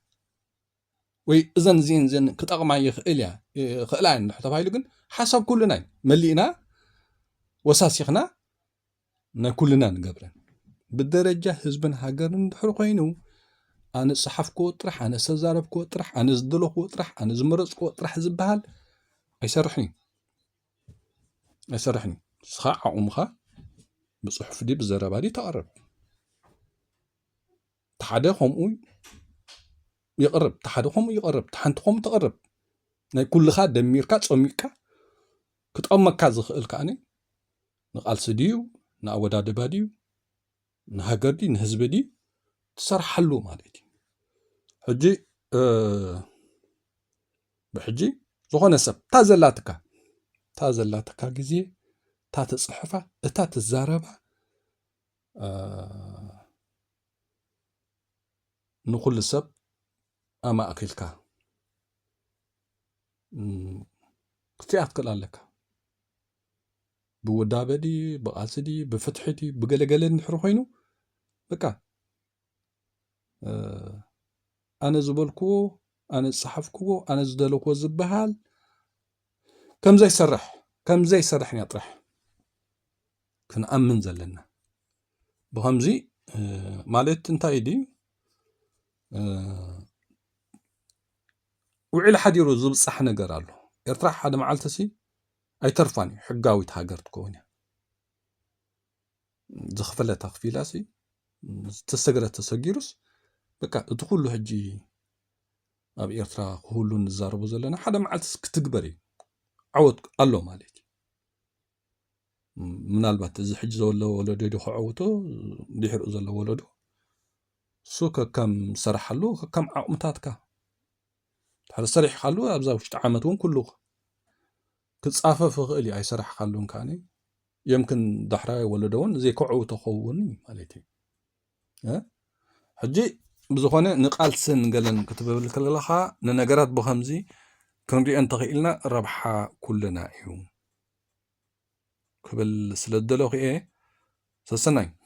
وي اذن زين كتقما يخيل يا خلاين نحن تباهيلو كن حسب كلنا ملينا وساسيخنا كلنا نقبرن بالدرجة حزب هاجرن دحر خوينو أنا صحفكو طرح أنا سزاربكو طرح أنا زدلوكو طرح أنا زمرصكو طرح زبال يسرحني صحاع عمخا بصحف دي بزربالي تقرب تحدهم يقرب تحدهم يقرب تحنتهم تقرب ناي كل خا دميركا صميكا كتقمكا زخيل كاني نقالس ديو ناوداد باديو نهاجردي نهزبدي تسرحلو مالتي حجي بحجي زغونه سب تازلاتك غزي تاتصحفا اتا تزاربا نقول سب اما اكلكا كتيات كلالك بودابدي بقاسدي بفتحتي بقلقلن نحر خوينو بكا أنا زبلكو أنا صحفكو أنا زدلكو زبهال كم زي يسرحني أطرح كنأمن زلنا بخمزي مالت انتاي دي وعلى حديرو زبصح نجر الله يرتاح حدا معلتسي أي ترفاني حقاوي تهاجرت كوني زخفلة تخفيلاسي تسجرت تسجيروس بكا تقولوا هجي أب إيرترا كلون نزاربو زلنا حدا معلتس كتكبري عود الله مالتي منالبات إذا حج زولو ولدو يدو عوتو ديحرق زولو ولدو سوكا كم سرحلو كم عقمتاتكا هذا صريح خلو أبزا وشت عامتون كله كتصافى فغلي أي سرح خلون كاني يمكن دحراي ولدون زي كعو تخون مالتي حجي بزخونه نقالسن قالن كتب بالكلخا ننجرات بخمزي كنري أنت غيلنا ربحا كلنا يوم قبل سلدلو إيه سسناي